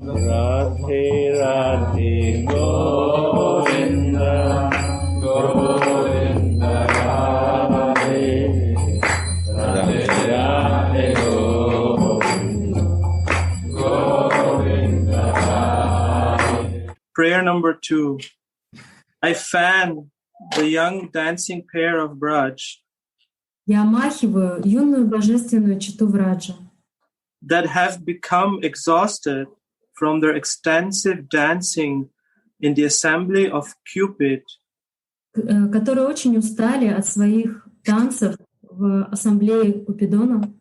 Radhe Radhe Govinda Govinda Radhe Radhe Radhe Govinda Govinda Radhe. Prayer number 2. I fan the young dancing pair of Braj. Я омахиваю юную божественную читу Враджа, that have become exhausted from their extensive dancing in the assembly of Cupid, которые очень устали от своих танцев в ассамблее Купидона.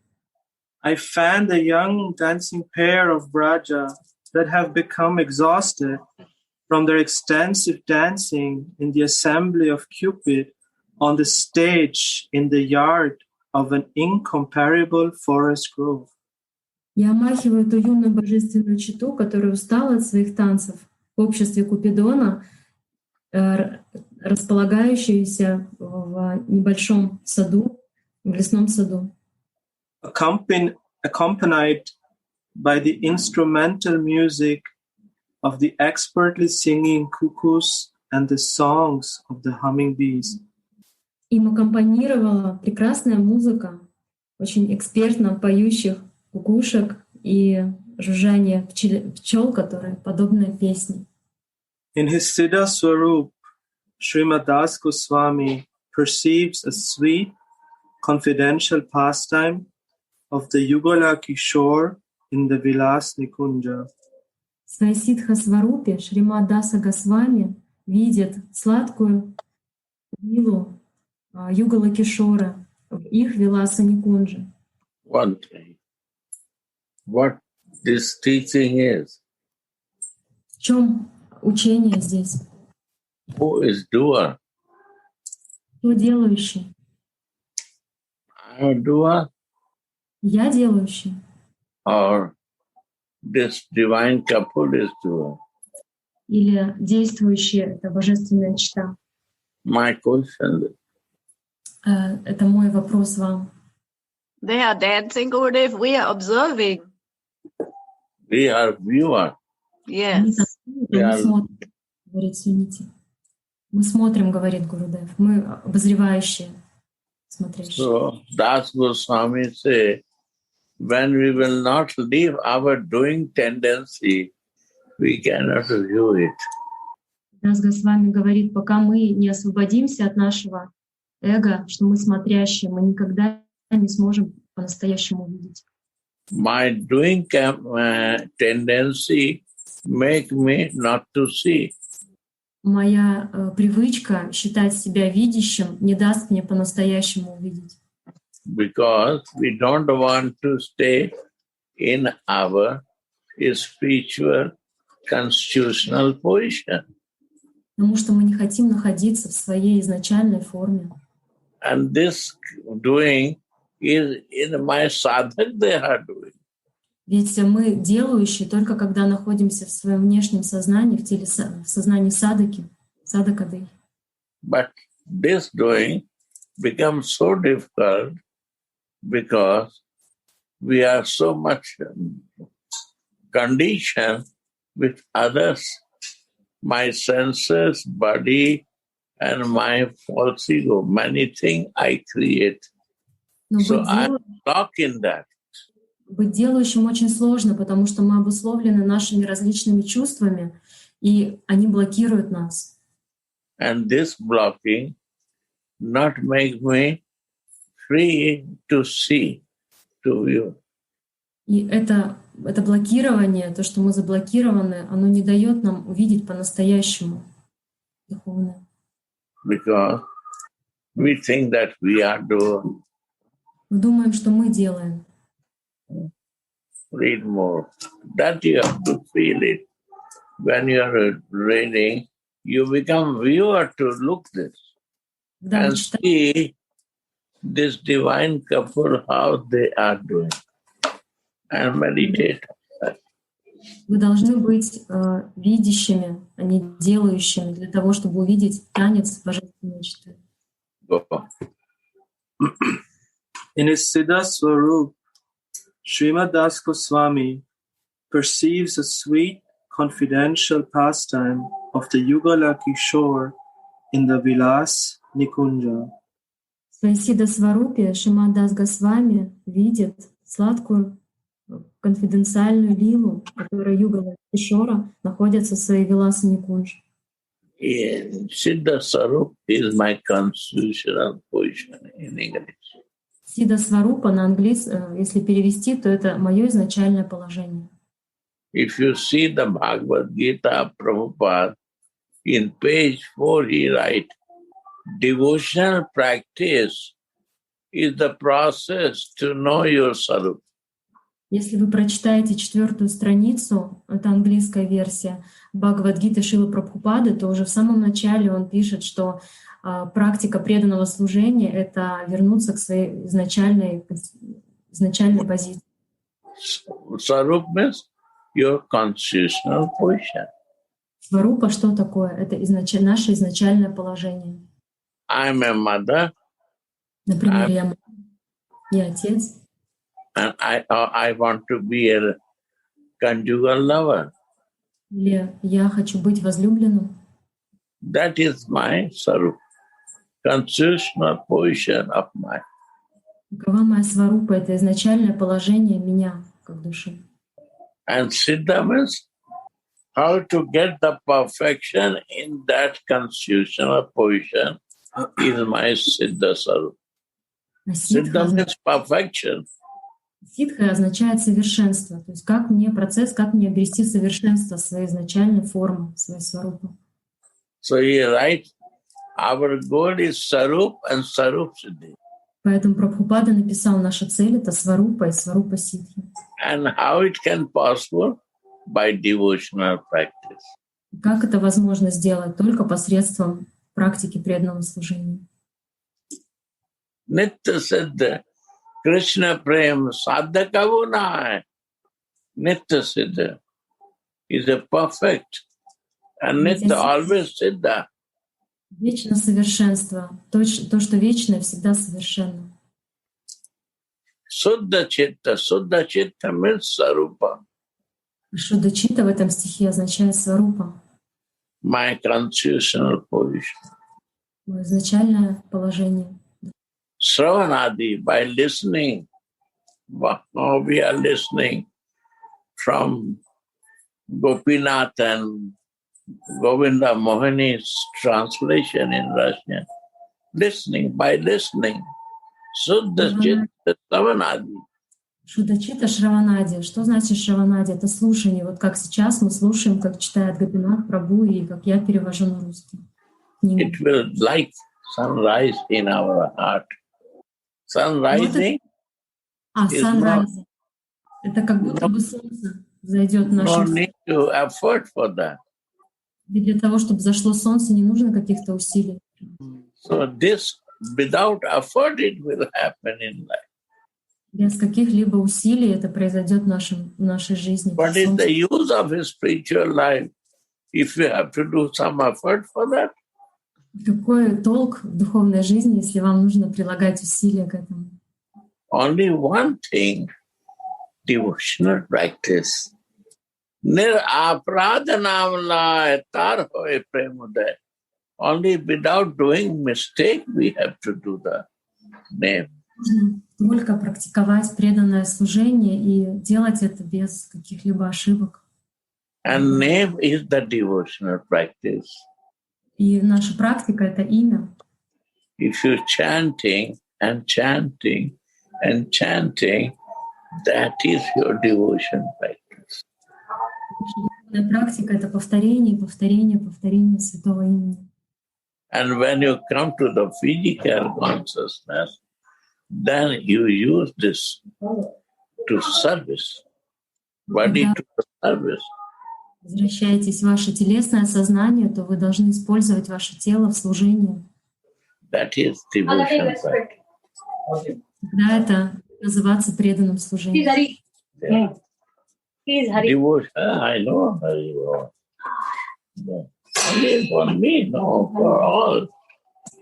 I fan the young dancing pair of Braja that have become exhausted from their extensive dancing in the assembly of Cupid on the stage in the yard of an incomparable forest grove. Я омахиваю ту юную божественную читу, которая устала от своих танцев в обществе Купидона, располагающуюся в небольшом саду, в лесном саду. Accompanied by the instrumental music of the expertly singing cuckoos and the songs of the hummingbee. Им аккомпанировала прекрасная музыка, очень экспертно поющих кукушек и жужжание пчел, которые подобны песне. In his Siddha Swarup, Srimad Das Goswami perceives a sweet, confidential pastime of the Yugala Kishore in the Vilas Nikunja. В своей Сидха-сварупе Шримад Даса Госвами видит сладкую милу Югала Кишора в их Виласа Никунджа. One thing, what this teaching is. В чем учение здесь? Who is doer? Кто делающий? I'm a doer. Я делающий. Or this divine couple is doer. Или действующая это божественная чита? My question. Это мой вопрос вам. They are dancing, Gurudev. We are observing. We are viewer. Yes. Мы смотрим, говорит Сунити. Мы смотрим, говорит Гурудев. Мы обозревающие, смотрящие. So Das Goswami say, when we will not leave our doing tendency, we cannot view it. Дас Госвами говорит, пока мы не освободимся от нашего эго, что мы смотрящие, мы никогда не сможем по-настоящему увидеть. My doing tendency make me not to see. Моя привычка считать себя видящим не даст мне по-настоящему увидеть. Because we don't want to stay in our spiritual constitutional position. Потому что мы не хотим находиться в своей изначальной форме. And this doing is in my sadhak they are doing. Ведь мы делающие только когда находимся в своем внешнем сознании, в теле, в сознании садаки, садакады. But this doing becomes so difficult because we are so much conditioned with others, my senses, body, and my false ego. Many things I create. So I'm stuck in that. Быть делающим очень сложно, потому что мы обусловлены нашими различными чувствами, и они блокируют нас. And this blocking not make me free to see, to view. И это блокирование, то, что мы заблокированы, оно не дает нам увидеть по-настоящему духовное. Because we think that we are doing. Мы думаем, что мы делаем. Read more. That you have to feel it. When you are reading, you become viewer to look this and see this divine couple, how they are doing, and meditate. Вы должны быть видящими, а не делающими, для того, чтобы увидеть танец божественной читы. In his Siddha Swarup, Srimad Das Goswami perceives a sweet, confidential pastime of the Yugala Kishore in the Vilas Nikunja. В своей Сиддха-сварупе Шримад-дас Госвами видит сладкую конфиденциальную лилу, которая Югала Кишора находится в своей Виласа Никунджа. Siddha Sarup is my constitutional position in English. Сиддха-сварупа на английском, если перевести, то это мое изначальное положение. If you see the Bhagavad Gita, Prabhupada, in page 4 he writes, devotional practice is the process to know your Sarup. Если вы прочитаете 4-ю страницу, это английская версия Бхагавад-гиты Шрилы Прабхупады, то уже в самом начале он пишет, что практика преданного служения — это вернуться к своей изначальной позиции. Sarup means your constitutional position. Сварупа что такое? Это наше изначальное положение. I'm a mother. Например, я отец. And I want to be a conjugal lover. Или я хочу быть возлюбленным. That is my sarup, constitutional position of mine. Какова моя сварупа? Это изначальное положение меня, как души. And siddha means how to get the perfection in that constitutional position is my siddha sarup. Siddha means perfection. Сиддха означает совершенство. То есть как мне обрести совершенство своей изначальной формы, своей сварупы. So he writes, our goal is sarup and sarup siddhi. Поэтому Прабхупада написал, наша цель — это сварупа и сварупа сиддхи. And how it can possible? By devotional practice. Как это возможно сделать? Только посредством практики преданного служения. Nitya siddha. Krishna Prem Sadhakavu na Nitya Siddha is a perfect and Nitya always Siddha. Вечно совершенство. То, что вечное, всегда совершенно. Suddha Chitta means Sarupa. Шудда Читта в этом стихе означает сварупа. My constitutional position. Мое изначальное положение. Sravanadi, by listening, we are listening from Gopinath and Govinda Mohani's translation in Russian. By listening. Suddha Chitta Sravanadi. Шудда Читта Шраванади. Что значит Шраванади? Это слушание. Вот как сейчас мы слушаем, как читает Гопинат Прабху, и как я перевожу на русский. It will like sunrise in our heart. Sunrising. Sunrise. Это как будто бы солнце зайдет в нашу No need to effort for that. Ведь для того, чтобы зашло солнце, не нужно каких-то усилий. So this, without effort, it will happen in life. Без каких-либо усилий это произойдет в нашей жизни. What is the use of a spiritual life if you have to do some effort for that? Какой толк в духовной жизни, если вам нужно прилагать усилия к этому? Only one thing, devotional practice. Only without doing mistake, we have to do the name. Только практиковать преданное служение и делать это без каких-либо ошибок. And name is the devotional practice. И наша практика — это имя. If you're chanting and chanting and chanting, that is your devotion practice. Практика — это повторение, повторение, повторение святого имени. And when you come to the physical consciousness, then you use this to service, body to service. Возвращаетесь в ваше телесное сознание, то вы должны использовать ваше тело в служении. That is devotion practice. Тогда это называться преданным служением. Devotion, I know very well. Only for me, no, for all.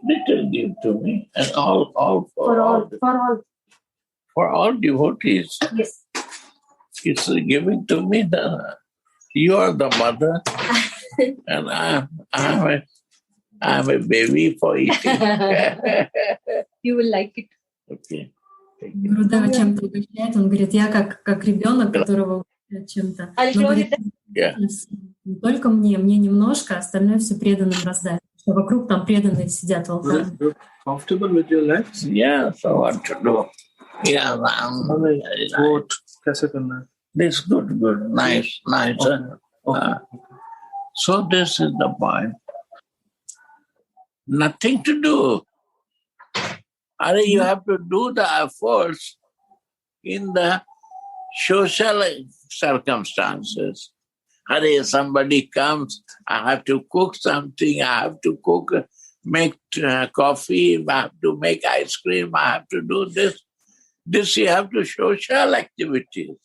Little give to me, and all for all. For all devotees. Yes. It's giving to me you are the mother, and I'm a baby for eating. You will like it. Okay. Гурудева чем-то угощает, он говорит, я как ребенок, которого угощают чем-то. I'll Но show говорит, Yeah. не только мне немножко, остальное все преданным раздать. Что вокруг там преданные сидят в алтаре. Comfortable with your legs? Yeah, so what to do? Yeah, What? कैसे करना है? this good, nice. Okay. So this is the point. Nothing to do. You have to do the efforts in the social circumstances. Somebody comes, I have to cook something, I have to make coffee, I have to make ice cream, I have to do this. This you have to social activities.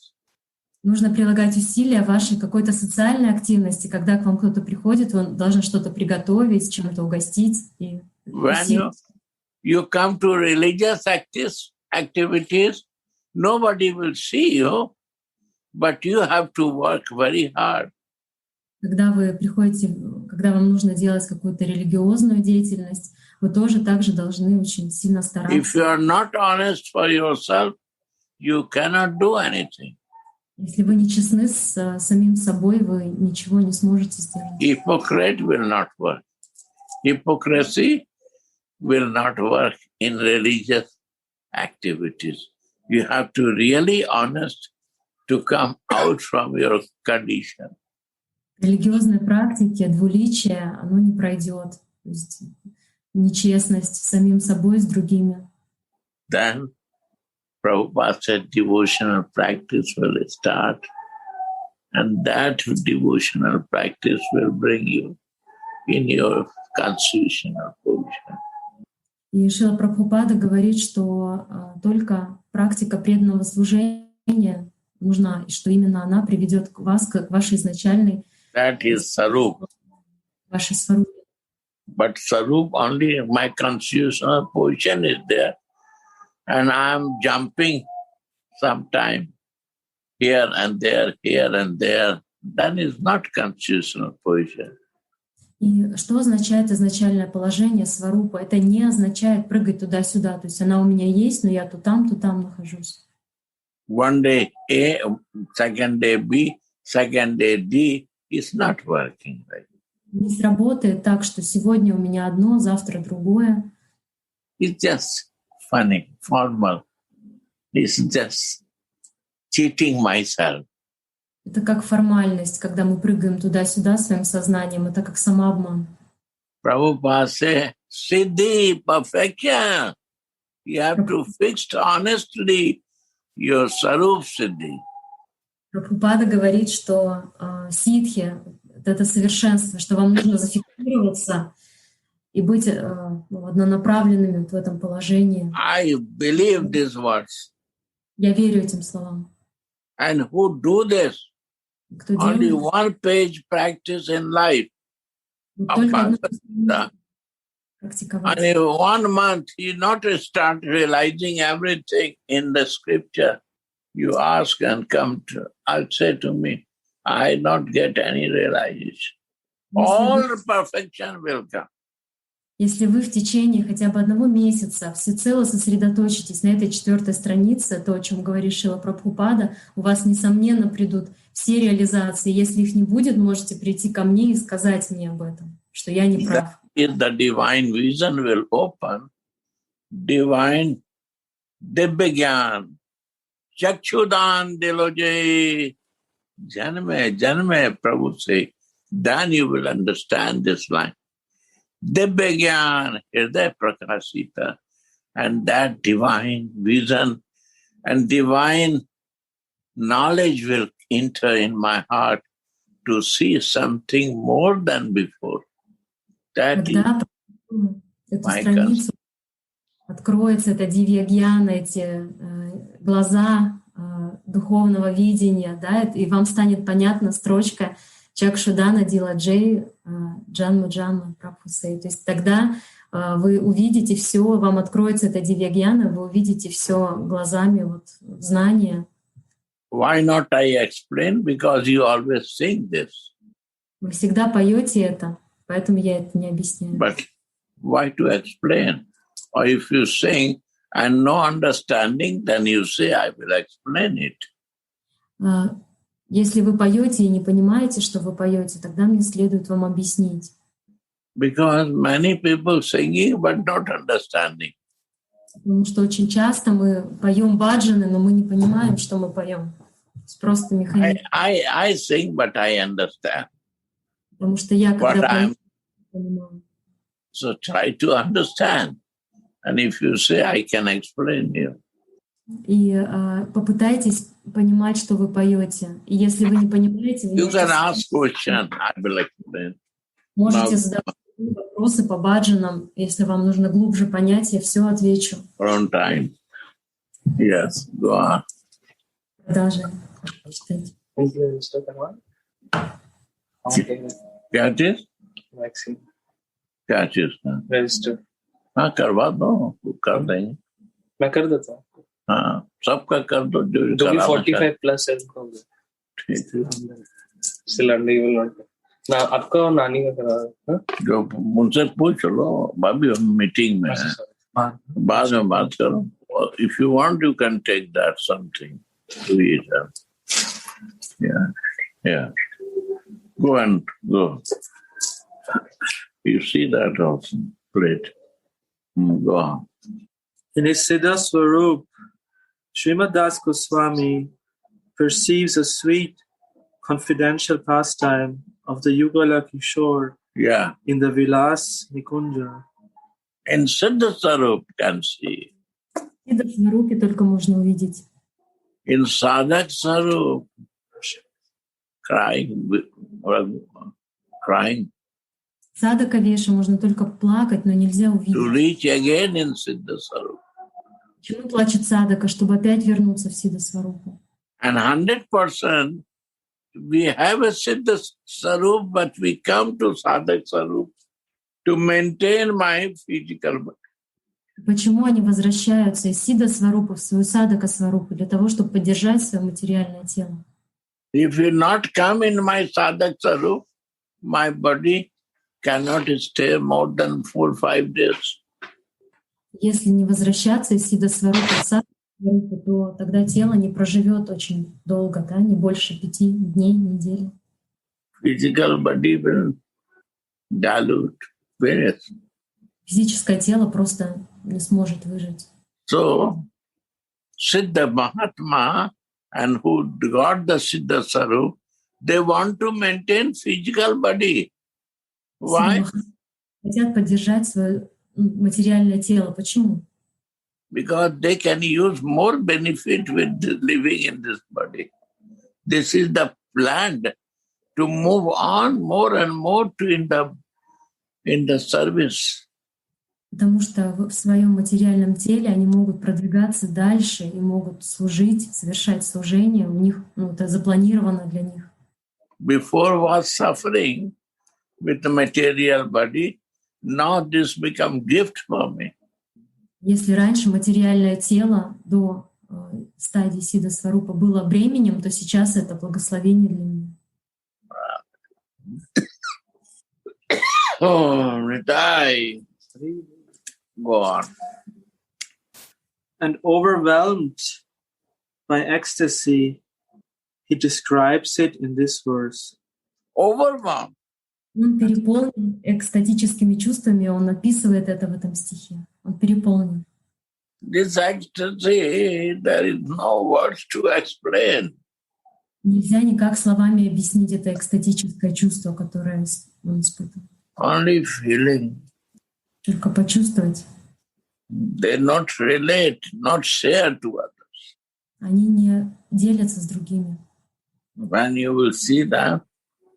Нужно прилагать усилия вашей какой-то социальной активности. Когда к вам кто-то приходит, он должен что-то приготовить, чем-то угостить. When you come to religious activities, nobody will see you, but you have to work very hard. Когда вы приходите, когда вам нужно делать какую-то религиозную деятельность, вы тоже также должны очень сильно стараться. If you are not honest for yourself, you cannot do anything. Если вы не честны с самим собой, вы ничего не сможете сделать. Hypocrite will not work. Hypocrisy will not work in religious activities. You have to really honest to come out from your condition. В религиозной практике двуличие, оно не пройдет. То есть нечестность с самим собой, с другими. Then Prabhupada said devotional practice will start, and that devotional practice will bring you in your constitutional position. И Шрила Прабхупада говорит, что только практика преданного служения нужна, и что именно она приведет вас к вашей изначальной That is Sarup. вашей сварупе. But Sarup, only my constitutional position is there. And I'm jumping sometime here and there. That is not constitutional position. И что означает изначальное положение сварупа? Это не означает прыгать туда-сюда. То есть она у меня есть, но я то там нахожусь. One day A, second day B, second day D is not working. Right? Не сработает так, что сегодня у меня одно, завтра другое. It's just funny, formal. It's just cheating myself. Это как формальность, когда мы прыгаем туда-сюда своим сознанием. Это как самообман. Prabhupada say, Siddhi, perfection. You have to fix honestly your Sarup Siddhi. Прабхупада говорит, что ситхи — это совершенство, что вам нужно зафиксироваться и быть однонаправленными в этом положении. I believe these words. Я верю этим словам. And who do this? Кто Only делает? one page practice in life. Только одно And практиковать. in 1 month, you not start realizing everything in the scripture. You ask and come to, I'll say to me, I not get any realization. All the perfection will come. Если вы в течение хотя бы 1 месяца всецело сосредоточитесь на этой 4-й странице, то, о чем говорит Шрила Прабхупада, у вас, несомненно, придут все реализации. Если их не будет, можете прийти ко мне и сказать мне об этом, что я не прав. If the divine vision will open, divine Dibbagyan, Chakshudan Diloje, Janme, Prabhu say, then you will understand this line. Dibbagyan, Hriday Prakashita, and that divine vision and divine knowledge will enter in my heart to see something more than before. That Когда is эту my страницу откроется эта дивья-гьяна, эти глаза духовного видения, да, и вам станет понятна строчка Чакшудана Диладжей Джанма Джанма Прабхусей. То есть тогда вы увидите все, вам откроется эта дивья-гьяна, вы увидите все глазами вот, знания. Why not I explain? Because you always sing this. Вы всегда поете это, поэтому я это не объясняю. But why to explain? Or if you sing and no understanding, then you say, I will explain it. Если вы поете и не понимаете, что вы поете, тогда мне следует вам объяснить. Because many people singing but not understanding. Потому что очень часто мы поем баджаны, но мы не понимаем, что мы поем. Это просто механизм. I sing, but I understand. Потому что я, когда пою, понимаю. So try to understand. And if you say, I can explain you. И попытайтесь понимать, что вы поете. И если вы не понимаете, вы You can ask question, I will explain. можете задавать вопросы по баджанам. Если вам нужно глубже понять, я все отвечу. On time. Yes, go on. Даже читать. क्या चीज Vaccine. क्या चीज का Register. हाँ करवा दो कर देंगे मैं कर देता हूँ हाँ सबका कर दो जो भी कराना 45 प्लस है उनको ठीक है still unable ना आपका और नानी का करा हाँ? जो मुझसे पूछ लो अभी हम मीटिंग में है बाद में बात करो if you want you can take that something to eat yeah go and go you see that also plate go on. In his Siddha Swarup, Srimad Das Goswami perceives a sweet, confidential pastime of the Yugala Kishore in the Vilas Nikunja. In Siddha Swarup can see. В Сиддха Сварупе только можно увидеть. In Sadhak Swarup, crying. В Садака Веше можно только плакать, но нельзя увидеть. To reach again in Siddha Swarup. Почему плачет Садака? Чтобы опять вернуться в Сиддха Сварупу. And 100% we have a Siddha Swarup, but we come to Sadhak Swarup to maintain my physical body. Почему они возвращаются из Сиддха Сварупы в свою Садака Сварупу? Для того, чтобы поддержать свое материальное тело. If you not come in my Sadhak Swarup, my body cannot stay more than 4-5 days. Если не возвращаться из Сиддха Сварупы в Садака Сварупу, то тогда тело не проживет очень долго, да, не больше 5 дней, недели. Physical body will dilute, finish. Физическое тело просто не сможет выжить. So, Siddha Mahatma and who got the Siddha Swarup, they want to maintain physical body. Why? Хотят поддержать свое материальное тело. Почему? Because they can use more benefit with living in this body. This is the plan to move on more and more to in the service. Потому что в своем материальном теле они могут продвигаться дальше и могут служить, совершать служение. У них это запланировано для них. Before was suffering with the material body, now this become gift for me. Если раньше материальное тело до стадии Сиддха Сварупа было бременем, то сейчас это благословение для меня. Oh, Nitai. Go on. And overwhelmed by ecstasy, he describes it in this verse. Overwhelmed. Он переполнен экстатическими чувствами, он описывает это в этом стихе. Он переполнен. This ecstasy, there is no words to explain. Нельзя никак словами объяснить это экстатическое чувство, которое он испытывает. Only feeling. Только почувствовать. They not relate, not share to others. Они не делятся с другими. When you will see that,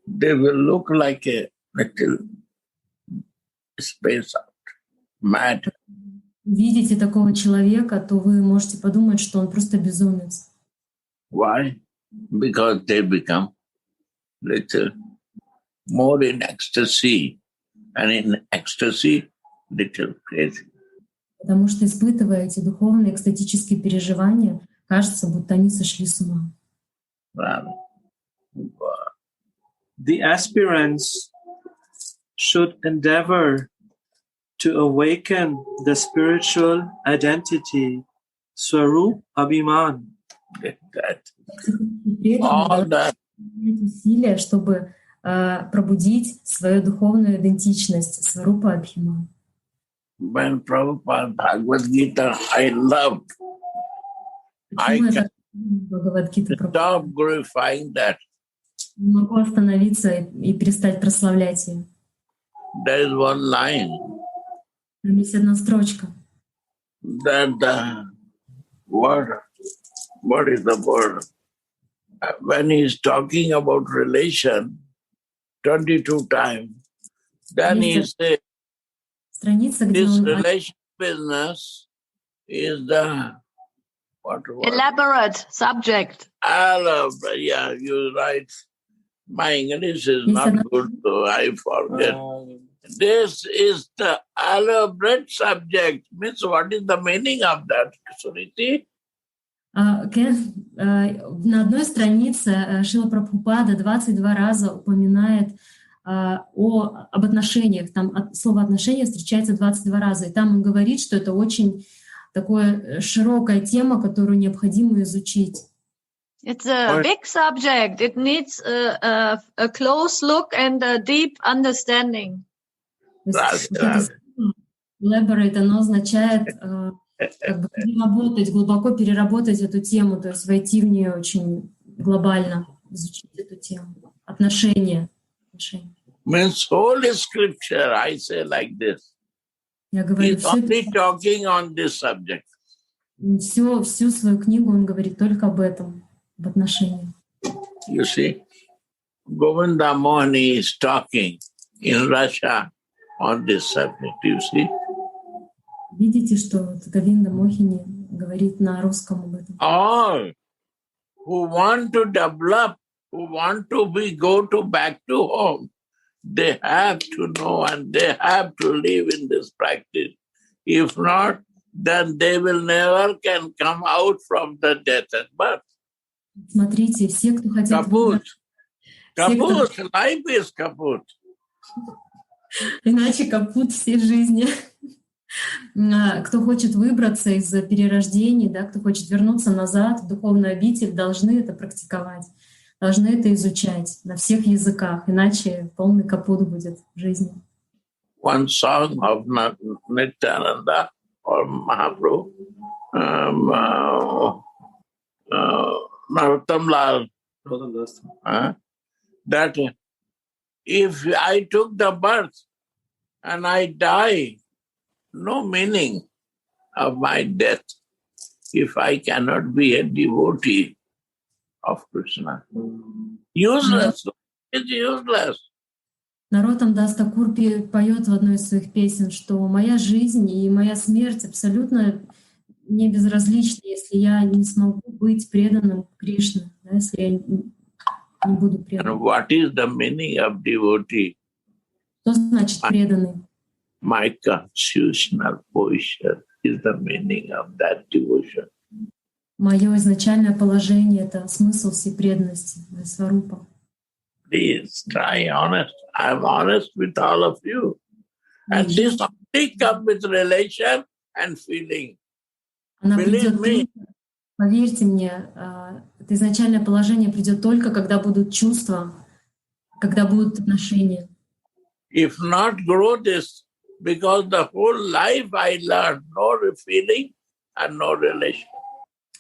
they will look like a little space out, mad. Видите такого человека, то вы можете подумать, что он просто безумец. Why? Because they become little more in ecstasy, and in ecstasy, little crazy. Потому что, испытывая эти духовные экстатические переживания, кажется, будто они сошли с ума. The aspirants should endeavor to awaken the spiritual identity, Swarup Abhiman. All that. Усилия, чтобы пробудить свою духовную идентичность, Сварупа Абхиман. When Prabhupada Bhagavad Gita, I loved. I can't stop glorifying that. Не могу остановиться и перестать прославлять ее. There is one line. Там есть одна строчка. That the word, what is the word? When he is talking about relation 22 times, then he says, Страница, где this он relation business is the what word? Elaborate subject. Yeah, you're right. My English is not good, so I forget. This is the elaborate subject. Means what is the meaning of that, Suriti? На одной странице Шрила Прабхупада 22 раза упоминает об отношениях. Там слово «отношения» встречается 22 раза. И там он говорит, что это очень такая широкая тема, которую необходимо изучить. It's a big subject. It needs a close look and a deep understanding. Elaborate, оно означает как бы переработать, глубоко переработать эту тему, то есть войти в нее очень глобально, изучить эту тему. Отношения. Means whole scripture, I say like this. Я говорю, He's only talking on this subject. Всю свою книгу он говорит только об этом, об отношениях. You see, Govinda Mohani is talking in Russia on this subject, you see. Видите, что Говинда Мохини говорит на русском об этом? All who want to develop, who want to go back to home, they have to know and they have to live in this practice. If not, then they will never can come out from the death and birth. Смотрите, все, кто хотят... Kaput. Kaput. Life is kaput. Иначе капут всей жизни. Кто хочет выбраться из перерождений, да, кто хочет вернуться назад в духовную обитель, должны это практиковать, должны это изучать на всех языках, иначе полный капут будет в жизни. One song of Nityananda or Mahaprabhu, Narottam Lal, that if I took the birth and I die, no meaning of my death if I cannot be a devotee of Krishna. Useless. It's useless. Наротам Дас Такур поет в одной из своих песен, что моя жизнь и моя смерть абсолютно не безразличны, если я не смогу быть преданным Кришне, да, если я не буду преданным. And what is the meaning of devotee? Что значит преданный? My constitutional position is the meaning of that devotion. Мое изначальное положение — это смысл всей преданности, Сварупа. Please try honest. I'm honest with all of you. And this only comes with relation and feeling. Она Believe придет me. Поверьте мне, это изначальное положение придет только, когда будут чувства, когда будут отношения. If not grow this, because the whole life I learned no feeling and no relation.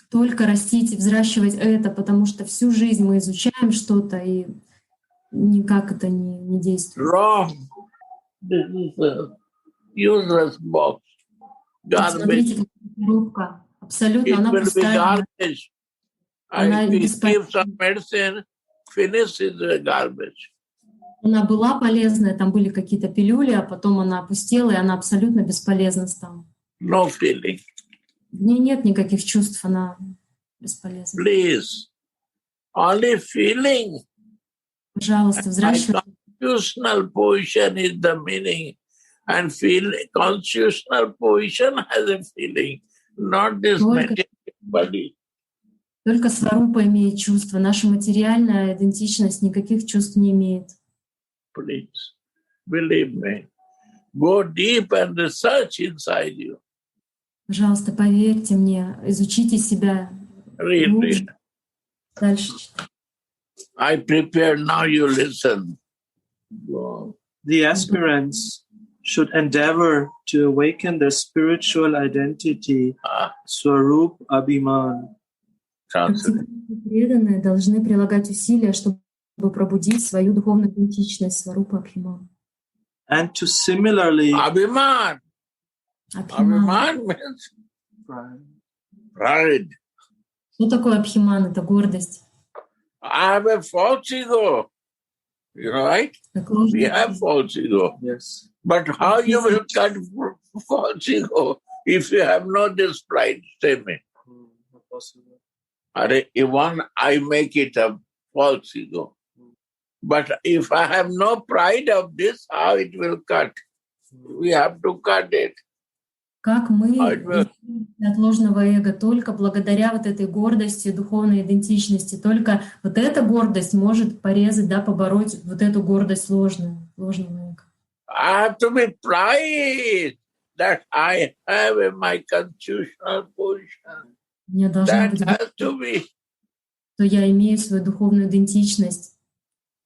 Только растить и взращивать это, потому что всю жизнь мы изучаем что-то, и никак это не действует. Wrong. This is a useless box. Garbage. Смотрите, коробка. Абсолютно, It она will be пустая. garbage. Она If we бесполезна. give some medicine, finish is the garbage. Она была полезная, там были какие-то пилюли, а потом она опустела, и она абсолютно бесполезна стала. No feeling. В ней нет никаких чувств, она бесполезна. Please. Only feeling. Пожалуйста, взращивайте. Constitutional position is the meaning. And constitutional position has a feeling. Not this material body. Только сварупа имеет чувства. Наша материальная идентичность никаких чувств не имеет. Please, believe me. Go deep and research inside you. Пожалуйста, поверьте мне, изучите себя Read, глубже. read. Дальше читайте. I prepared, now you listen. Go. The aspirants should endeavor to awaken their spiritual identity, Swarup Abhiman. Преданные должны прилагать усилия, чтобы пробудить свою духовную идентичность, сварупа Абхиман. And to similarly... Abhiman. Abhiman means pride. Что такое Абхиман? Это гордость. I have a false ego. You know, right? We have false ego. Yes. But how you will cut false ego if you have no this pride? Tell me. Not possible. Even I make it a false ego. But if I have no pride of this, how it will cut? We have to cut it. Как мы от ложного эго только благодаря вот этой гордости, духовной идентичности, только вот эта гордость может порезать, да, побороть вот эту гордость ложного эго. I have to be pride that I have in my constitutional position. Мне должна быть has to be. что я имею свою духовную идентичность.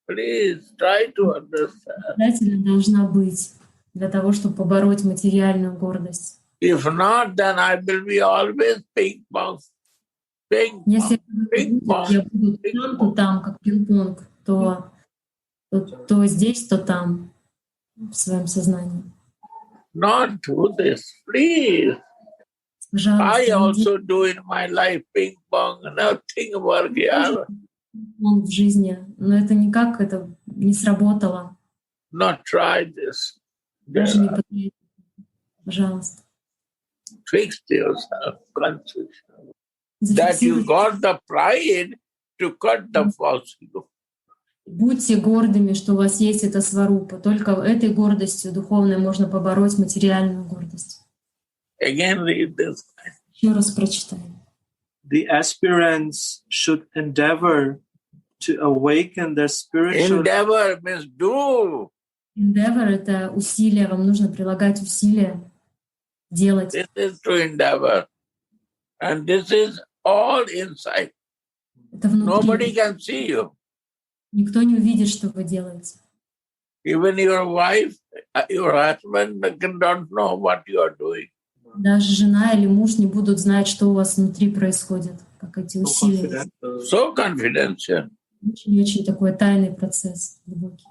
Please try to understand. Обязательно должна быть для того, чтобы побороть материальную гордость. If not, then I will be always ping-pong. Если я буду то там, как пинг-понг, то здесь, то там, в своем сознании. Not do this, please. I also do in my life ping-pong, nothing work here. В жизни, но это никак это не сработало. Not try this. Даже не пытайтесь. Пожалуйста. Fix yourself, consciously. That you got the pride to cut the false ego. Будьте гордыми, что у вас есть эта сварупа. Только этой гордостью духовной можно побороть материальную гордость. Again, read this. Еще раз прочитаем. The aspirants should endeavor to awaken their spiritual... Endeavor means do. Endeavor — это усилия, вам нужно прилагать усилия, делать. This is to endeavor. And this is all inside. Это внутри. Nobody can see you. Никто не увидит, что вы делаете. Even your wife, your husband don't know what you are doing. Даже жена или муж не будут знать, что у вас внутри происходит, как эти усилия. So confidential. Очень такой тайный процесс, глубокий.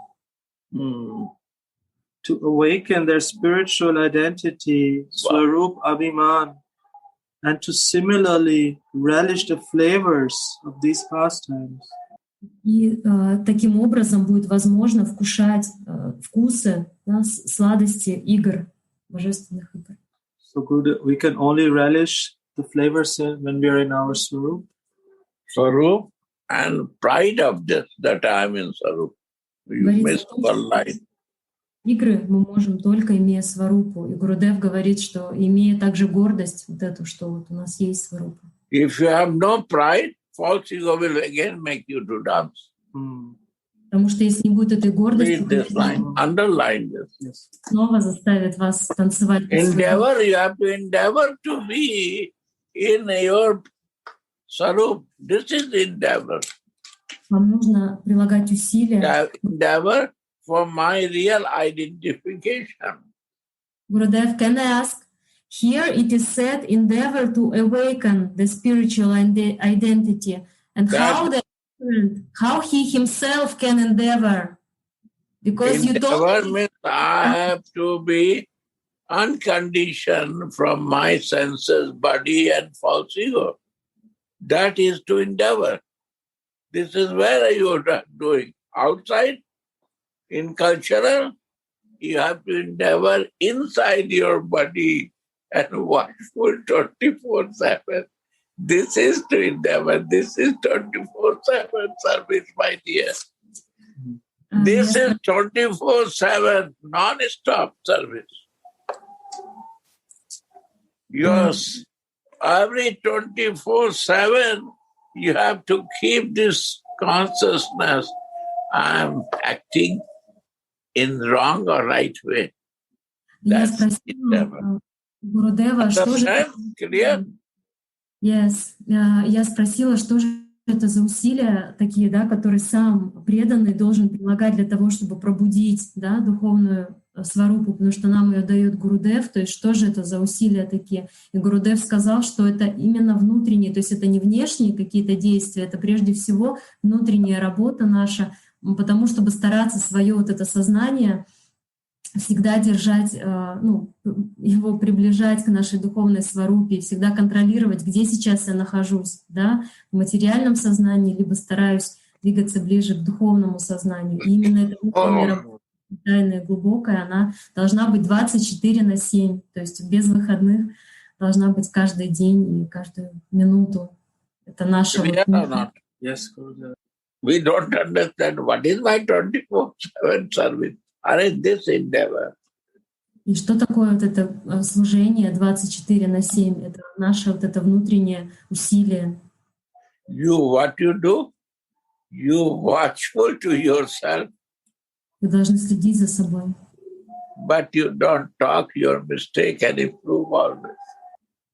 To awaken their spiritual identity, Swarup Abhiman, and to similarly relish the flavors of these pastimes. И таким образом будет возможно вкушать вкусы, да, сладости игр, божественных игр. So good. We can only relish the flavors when we are in our Swarup. Swarup and pride of this, that I am in Swarup. You missed one line. Игры мы можем только имея сварупу. И Гурудев говорит, что имея также гордость, вот эту, что вот у нас есть сварупа. If you have no pride, false ego will again make you to dance. Потому что если не будет этой гордости, read this line, underline this. Снова заставит вас танцевать. Endeavor, you have to endeavor to be in your Swarup. This is endeavor. Вам нужно прилагать усилия. Endeavor for my real identification. Gurudev, can I ask? Here it is said, endeavor to awaken the spiritual identity, and how he himself can endeavor, because you don't. Means I have to be unconditioned from my senses, body, and false ego. That is to endeavor. This is where you are doing outside. In cultural, you have to endeavor inside your body and watchful 24/7. This is to endeavor. This is 24/7 service, my dear. This is 24/7 non-stop service. Yes, every 24/7 you have to keep this consciousness. I am acting in wrong or right way. Я That's it. спросила Гурудева, что же... Clear? Yes. Я спросила, что же это за усилия такие, да, которые сам преданный должен прилагать для того, чтобы пробудить, да, духовную сварупу, потому что нам ее дает Гурудев, то есть что же это за усилия такие? И Гурудев сказал, что это именно внутренние, то есть это не внешние какие-то действия, это прежде всего внутренняя работа наша, потому чтобы стараться свое вот это сознание всегда держать, ну, его приближать к нашей духовной сварупе, всегда контролировать, где сейчас я нахожусь, да, в материальном сознании, либо стараюсь двигаться ближе к духовному сознанию. И именно эта внутренняя работа, тайная, глубокая, она должна быть 24/7, то есть без выходных должна быть каждый день и каждую минуту. Это наша... Yes, We don't understand what is my 24/7 service. This endeavor. И что такое вот это служение 24/7? Это наше вот это внутреннее усилие. What you do? You watchful to yourself. Вы должны следить за собой. But you don't talk your mistake and improve always.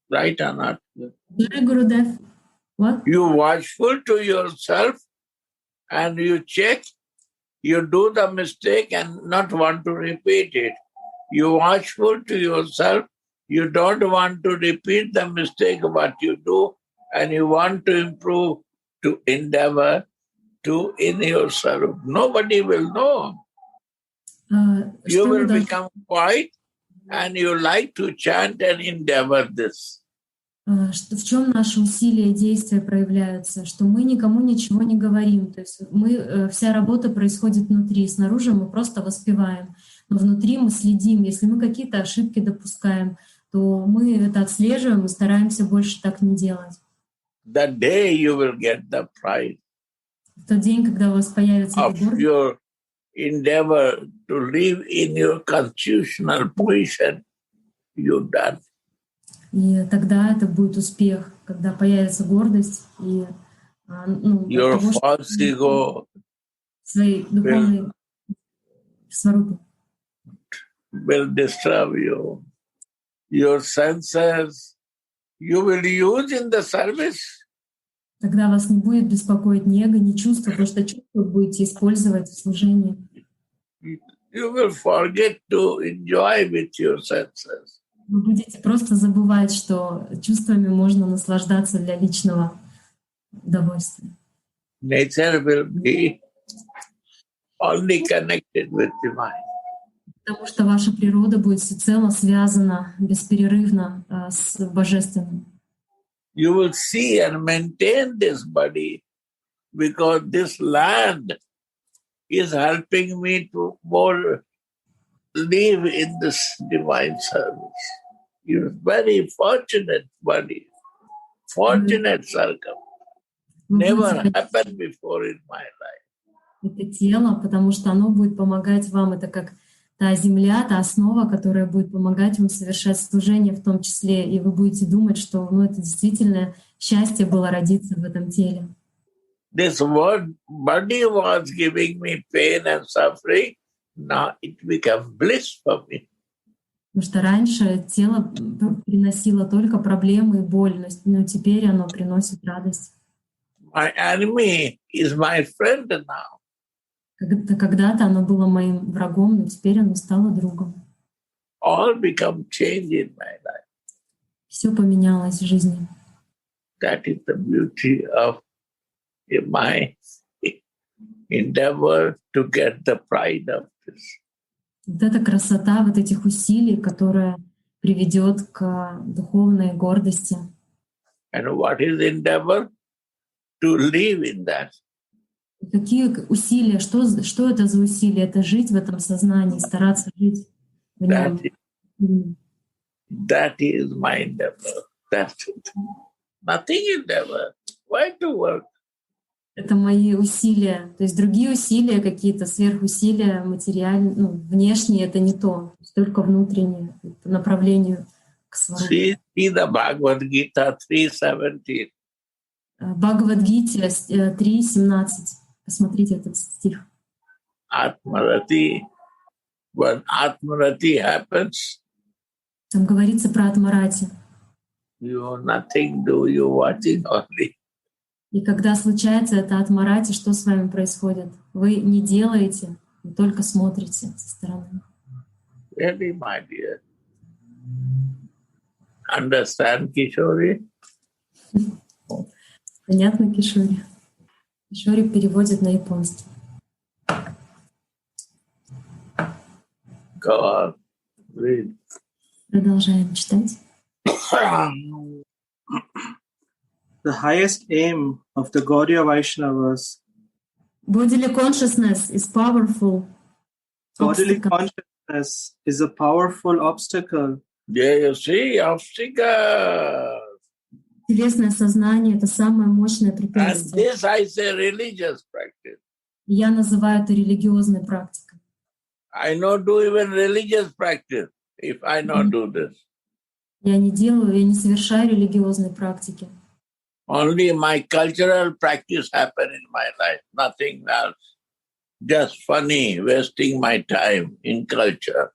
Right or not? Gurudev, what? You watchful to yourself and you check. You do the mistake and not want to repeat it. You watchful to yourself. You don't want to repeat the mistake what you do, and you want to improve, to endeavor to in yourself. Nobody will know. You will become quiet, and you like to chant and endeavor this. В чем наши усилия и действия проявляются, что мы никому ничего не говорим. То есть вся работа происходит внутри, снаружи мы просто воспеваем, но внутри мы следим. Если мы какие-то ошибки допускаем, то мы это отслеживаем и стараемся больше так не делать. The day you will get the prize. В тот день, когда у вас появится your endeavor to live in your constitutional position, you done. И тогда это будет успех, когда появится гордость и your false ego своей духовной сварупы. Will disturb you. Your senses you will use in the service. Тогда вас не будет беспокоить ни эго, ни чувства, потому что чувства будете использовать в служении. You will forget to enjoy with your senses. Вы будете просто забывать, что чувствами можно наслаждаться для личного удовольствия. Nature will be only connected with divine. Потому что ваша природа будет всецело связана бесперерывно с Божественным. You will see and maintain this body because this land is helping me to more live in this divine service. You're very fortunate body, fortunate circle. Never happened before in my life. Это тело, потому что оно будет помогать вам. Это как та земля, та основа, которая будет помогать вам совершать служение в том числе. И вы будете думать, что это действительно счастье было родиться в этом теле. This body was giving me pain and suffering. Now it becomes bliss for me. Потому что раньше тело приносило только проблемы и боль, но теперь оно приносит радость. My enemy is my friend now. Когда-то оно было моим врагом, но теперь оно стало другом. All become changed in my life. Все поменялось в жизни. That is the beauty of my endeavor to get the pride of this. Вот эта красота вот этих усилий, которая приведет к духовной гордости. And what is endeavor? To live in that. Какие усилия? Что это за усилия? Это жить в этом сознании, стараться жить в нем. That is my endeavor. That's it. Nothing endeavor. Why to work? Это мои усилия. То есть другие усилия какие-то, сверхусилия, материальные, внешние, это не то. Только внутренние, по направлению к сварупе. See the Bhagavad Gita 3:17. Бхагавад-гите 3.17. Посмотрите этот стих. Atmarati. When Atmarati happens, Там говорится про Атмарати. you nothing do, you watching only. И когда случается это Атмарати, что с вами происходит? Вы не делаете, вы только смотрите со стороны. Really, my dear. Understand, Kishori? Понятно, Кишори? Кишори переводит на японский. Go on, read. Продолжаем читать. The highest aim of the Gaudiya Vaishnavas, Bodily consciousness is powerful. bodily obstacle. consciousness is a powerful obstacle. There you see, obstacle. Телесное сознание — это самое мощное And препятствие. this I say religious practice. И я называю это религиозной практикой. I not do even religious practice if I not do this. Я не совершаю религиозной практики. Only my cultural practice happen in my life, nothing else. Just funny, wasting my time in culture.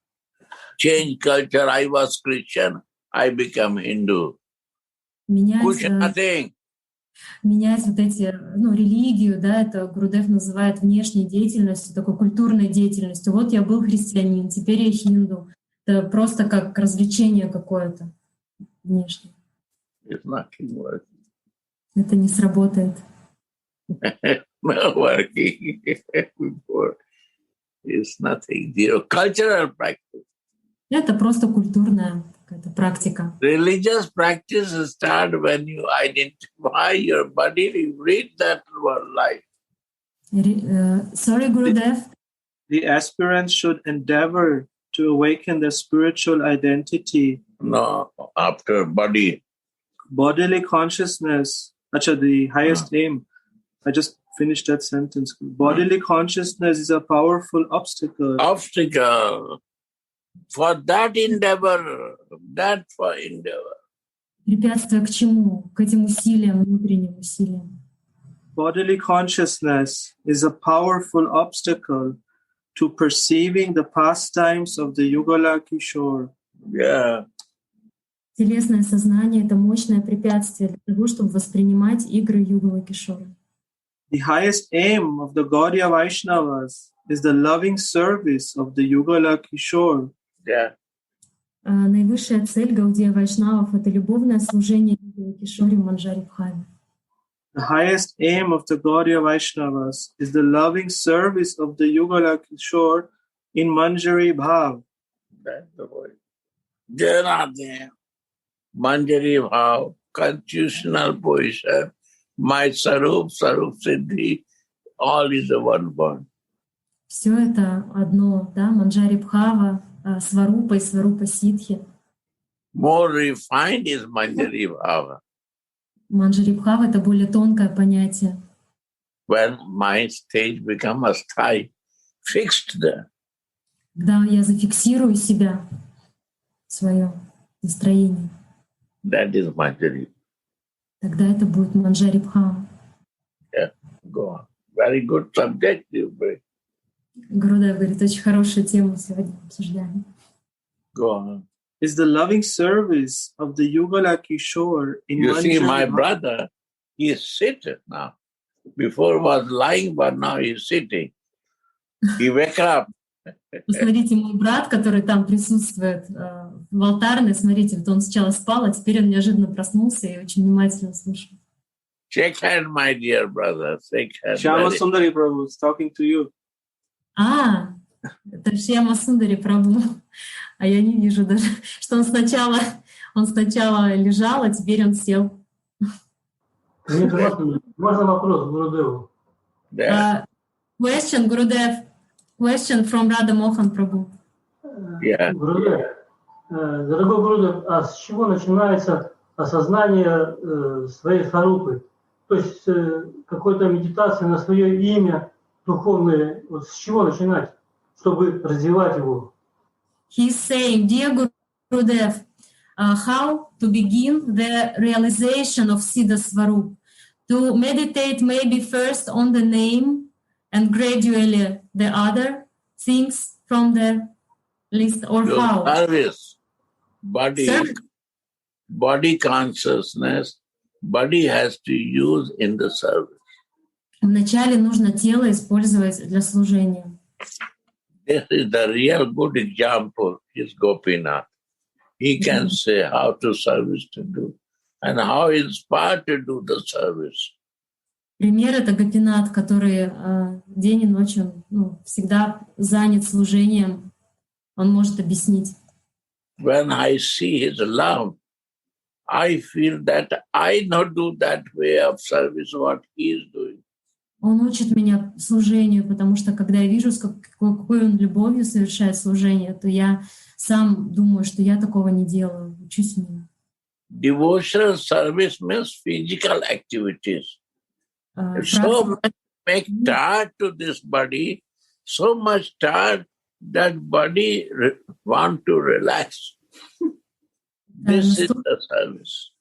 Change culture, I was Christian, I become Hindu. Kuch nothing. Менять вот эти, религию, да, это Гурудев называет внешней деятельностью, такой культурной деятельностью. Вот я был христианин, теперь я хинду. Это просто как развлечение какое-то внешнее. It's nothing working. Это не сработает. Not working before. It's nothing. Zero. Cultural practice. Это просто культурная какая-то практика. Religious practice start when you identify your body, you read that life. Sorry, Gurudev. The aspirant should endeavor to awaken their spiritual identity. No, after body. Bodily consciousness, the highest aim. I just finished that sentence. Bodily consciousness is a powerful obstacle. Obstacle. For that endeavor, that for endeavor. Препятствие к чему? К этим усилиям, внутренним усилиям. Bodily consciousness is a powerful obstacle to perceiving the pastimes of the Yugala Kishore. Yeah. Телесное сознание — это мощное препятствие для того, чтобы воспринимать игры Югала Кишора. The highest aim of the Gaudiya Vaishnavas is the loving service of the Yugala Kishore. Yeah. Наивысшая цель Гаудия Вайшнавов — это любовное служение Югала Кишоре Манджари Бхаве. The highest aim of the Gaudiya Vaishnavas is the loving service of the Yugala Kishore in Manjari Bhav. That's the word. There are there. Manjari Bhav, constitutional position, my Sarup Siddhi, all is the one one. Все это одно, да, Манджари Бхава, Сварупа и Сварупа Сидхи. More refined is Manjari Bhava. Манджари Бхава — это более тонкое понятие. When my stage become a sky, fixed there. Когда я зафиксирую себя, свое настроение, That is Manjari. тогда это будет Манджари Бхава. Yeah, go on. Very good subject you bring. Гурудев говорит, очень хорошую тему сегодня обсуждаем. Go on. Is the loving service of the Yugala Kishore in You see, Manjari my Bhav. brother, he is sitting now. Before was lying, but now he is sitting. He wake up. Посмотрите, мой брат, который там присутствует в алтарной, смотрите, вот он сначала спал, а теперь он неожиданно проснулся и очень внимательно слушает. Shake hand, my dear brother. Shake hand. Shyama Very- Sundari Prabhu is talking to you. Это Шьяма Сундари Прабху. А я не вижу даже, что он сначала лежал, а теперь он сел. Можно вопрос Гурудеву? Yeah. Question, Gurudev. Question from Radha Mohan Prabhu. Yeah. Гурудев, дорогой Гурудев, а с чего начинается осознание своей харупы? То есть какой-то медитация на свое имя духовное, вот с чего начинать, чтобы развивать его? He's saying, dear Gurudev, how to begin the realization of Siddha Swarup? To meditate maybe first on the name and gradually the other things from the list, or Your how? service, body consciousness, body has to use in the service. Вначале нужно тело использовать для служения. This is the real good example, is Gopinath. He can say how to service to do and how inspired to do the service. Пример — это Гопинат, который день и ночь он всегда занят служением. Он может объяснить. When I see his love, I feel that I not do that way of service what he is doing. Он учит меня служению, потому что когда я вижу, с какой он любовью совершает служение, то я сам думаю, что я такого не делаю, учусь у него. Devotional service means physical activities. So much make tired to this body, so much tired that body want to relax. This is the service.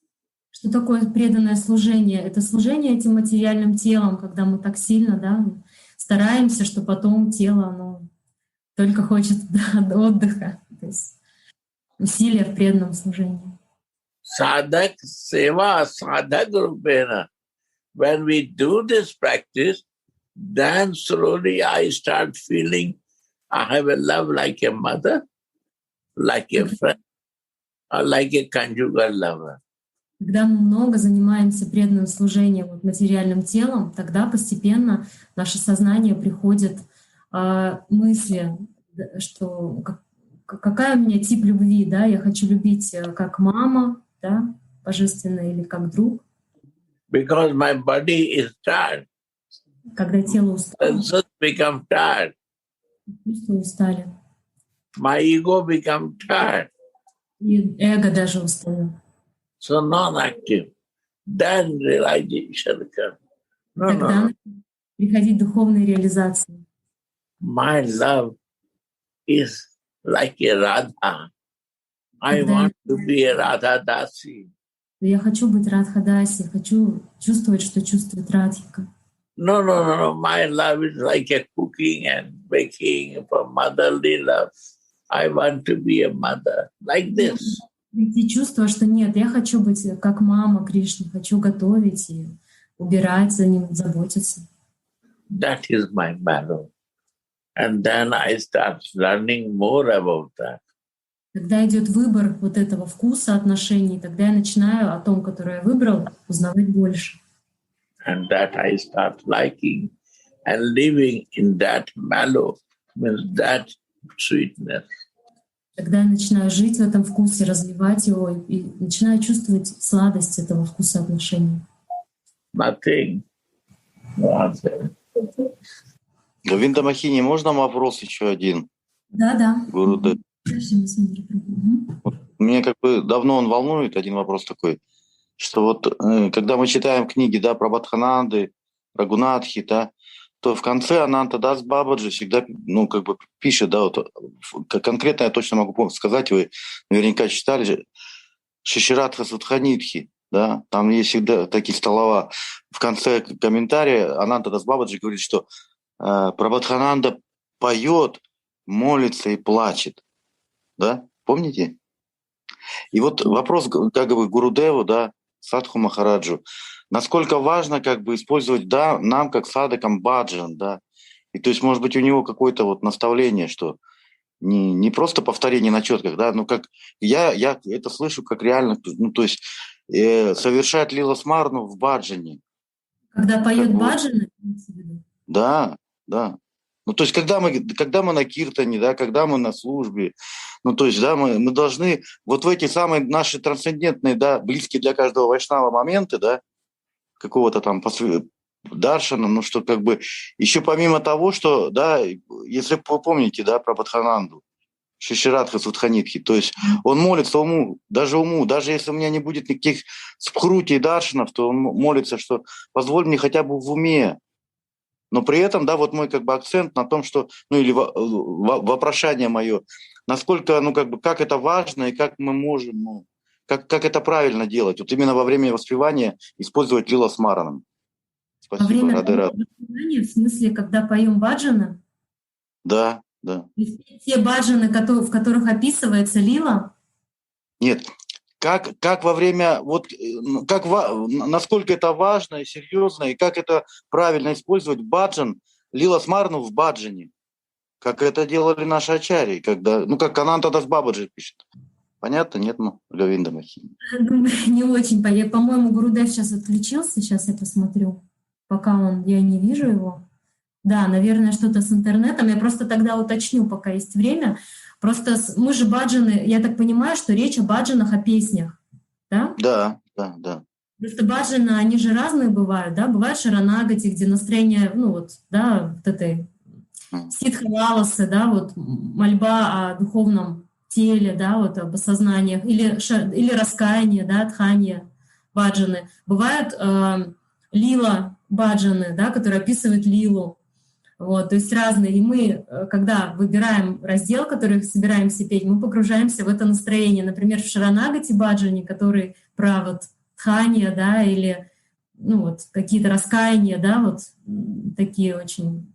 Что такое преданное служение? Это служение этим материальным телом, когда мы так сильно стараемся, что потом тело оно только хочет отдыха. То есть усилия в преданном служении. Sadhak seva sadhak rupena. When we do this practice, then slowly I start feeling I have a love like a mother, like a friend, or like a conjugal lover. Когда мы много занимаемся преданным служением материальным телом, тогда постепенно наше сознание приходит мысли, что какая у меня тип любви, да, я хочу любить как мама, да, божественная, или как друг. Because my body is tired. Когда тело устало, Senses become tired. чувства устали, My ego become tired. и эго даже устало. So non-active. Then realization comes. Тогда приходить духовной реализации. My love is like a Radha. I want to be a Radha Dasi. Я хочу быть Радхадаси, хочу чувствовать, что чувствует Радхика. No. My love is like a cooking and baking for motherly love. I want to be a mother. Like this. Эти чувства, что нет, я хочу быть как мама Кришны, хочу готовить и убирать за ним, заботиться. That is my marrow. And then I start learning more about that. Когда идет выбор вот этого вкуса отношений, тогда я начинаю о том, которое я выбрал, узнавать больше. And that I start liking and living in that mallow, means that sweetness. Тогда я начинаю жить в этом вкусе, развивать его и начинаю чувствовать сладость этого вкуса отношений. Nothing. Говинда Махини, можно вопрос еще один? Да. Гурудев. Мне как бы давно он волнует, один вопрос такой, что вот когда мы читаем книги, да, про Бадхананды, Рагунатхи, да, то в конце Ананта Дас Бабаджи всегда, как бы пишет, да, вот конкретно я точно могу сказать, вы наверняка читали, Шиширадха Садханитхи, да, там есть всегда такие слова. В конце комментария Ананта Дас Бабаджи говорит, что Прабхатхананда поет, молится и плачет, да, помните? И вот вопрос, как бы, Гурудеву, да, Садху Махараджу, насколько важно, как бы, использовать, да, нам, как садакам, баджан, да, и то есть, может быть, у него какое-то вот наставление, что не просто повторение на четках, да, но как я это слышу как реально, то есть совершать лила смарну в баджане. Когда поет баджаны? Да. То есть, когда мы на киртане, да, когда мы на службе, то есть, да, мы должны вот в эти самые наши трансцендентные, да, близкие для каждого вайшнава моменты, да, какого-то там даршана, что как бы еще помимо того, что, да, если вы помните, да, про Бадхананду, Шиширадха Садханитхи, то есть он молится уму, даже если у меня не будет никаких спхрути и даршанов, то он молится, что позволь мне хотя бы в уме. Но при этом, да, вот мой как бы акцент на том, что, или вопрошание мое, насколько, как бы, как это важно и как мы можем, как это правильно делать. Вот именно во время воспевания использовать лила смараном. Во Спасибо, время рады. в смысле, когда поем баджаны? Да, да. Те баджаны, в которых описывается лила? Нет, как во время, насколько это важно и серьезно, и как это правильно использовать баджан, лила смарану в баджане, как это делали наши ачарьи, когда, как Ананта Дас Бабаджи пишет. Понятно? Нет, Говинда Махи. Не очень. По-моему, Гурудев сейчас отключился, сейчас я посмотрю. Пока я не вижу его. Да, наверное, что-то с интернетом. Я просто тогда уточню, пока есть время. Просто мы же баджаны, я так понимаю, что речь о баджанах, о песнях, да? Да. Просто баджаны, они же разные бывают, да? Бывает шаранагати, где настроение, этой ситха-лаласы, да, мольба о духовном теле, да, об осознаниях, или раскаяние, да, дханья, баджаны. Бывают лила баджаны, да, которые описывают лилу. То есть разные. И мы, когда выбираем раздел, который собираемся петь, мы погружаемся в это настроение. Например, в шаранагати баджане, который про дханья, да, или какие-то раскаяния, да, такие очень,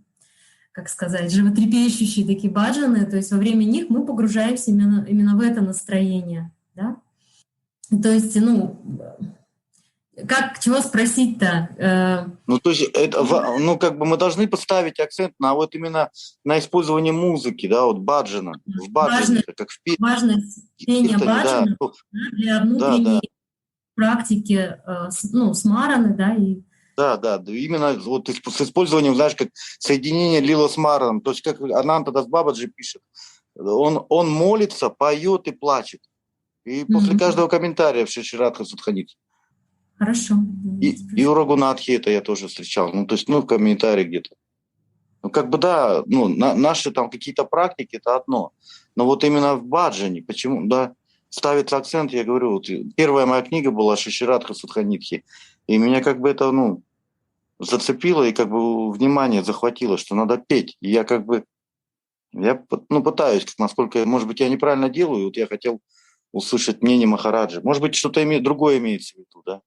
как сказать, животрепещущие такие баджаны. То есть во время них мы погружаемся именно в это настроение, да. То есть, чего спросить-то? То есть это, мы должны поставить акцент на именно на использовании музыки, да, баджана. В баджане, это как в песне. Важность пения баджана для внутренней практики, смараны, да, и... Да, именно с использованием, знаешь, как соединение лила с мараном. То есть как Ананта Дас Бабаджи пишет, он молится, поет и плачет. И после каждого комментария в Шиширадха Судханитхи. Хорошо. И у Рагунатхи это я тоже встречал. В комментарии где-то. Наши там какие-то практики, это одно. Но именно в баджане, почему, да, ставится акцент, я говорю, первая моя книга была Шиширадха Судханитхи. И меня это, зацепило и внимание захватило, что надо петь. И я пытаюсь, насколько, может быть, я неправильно делаю, я хотел услышать мнение Махараджи. Может быть, что-то другое имеется в виду, да?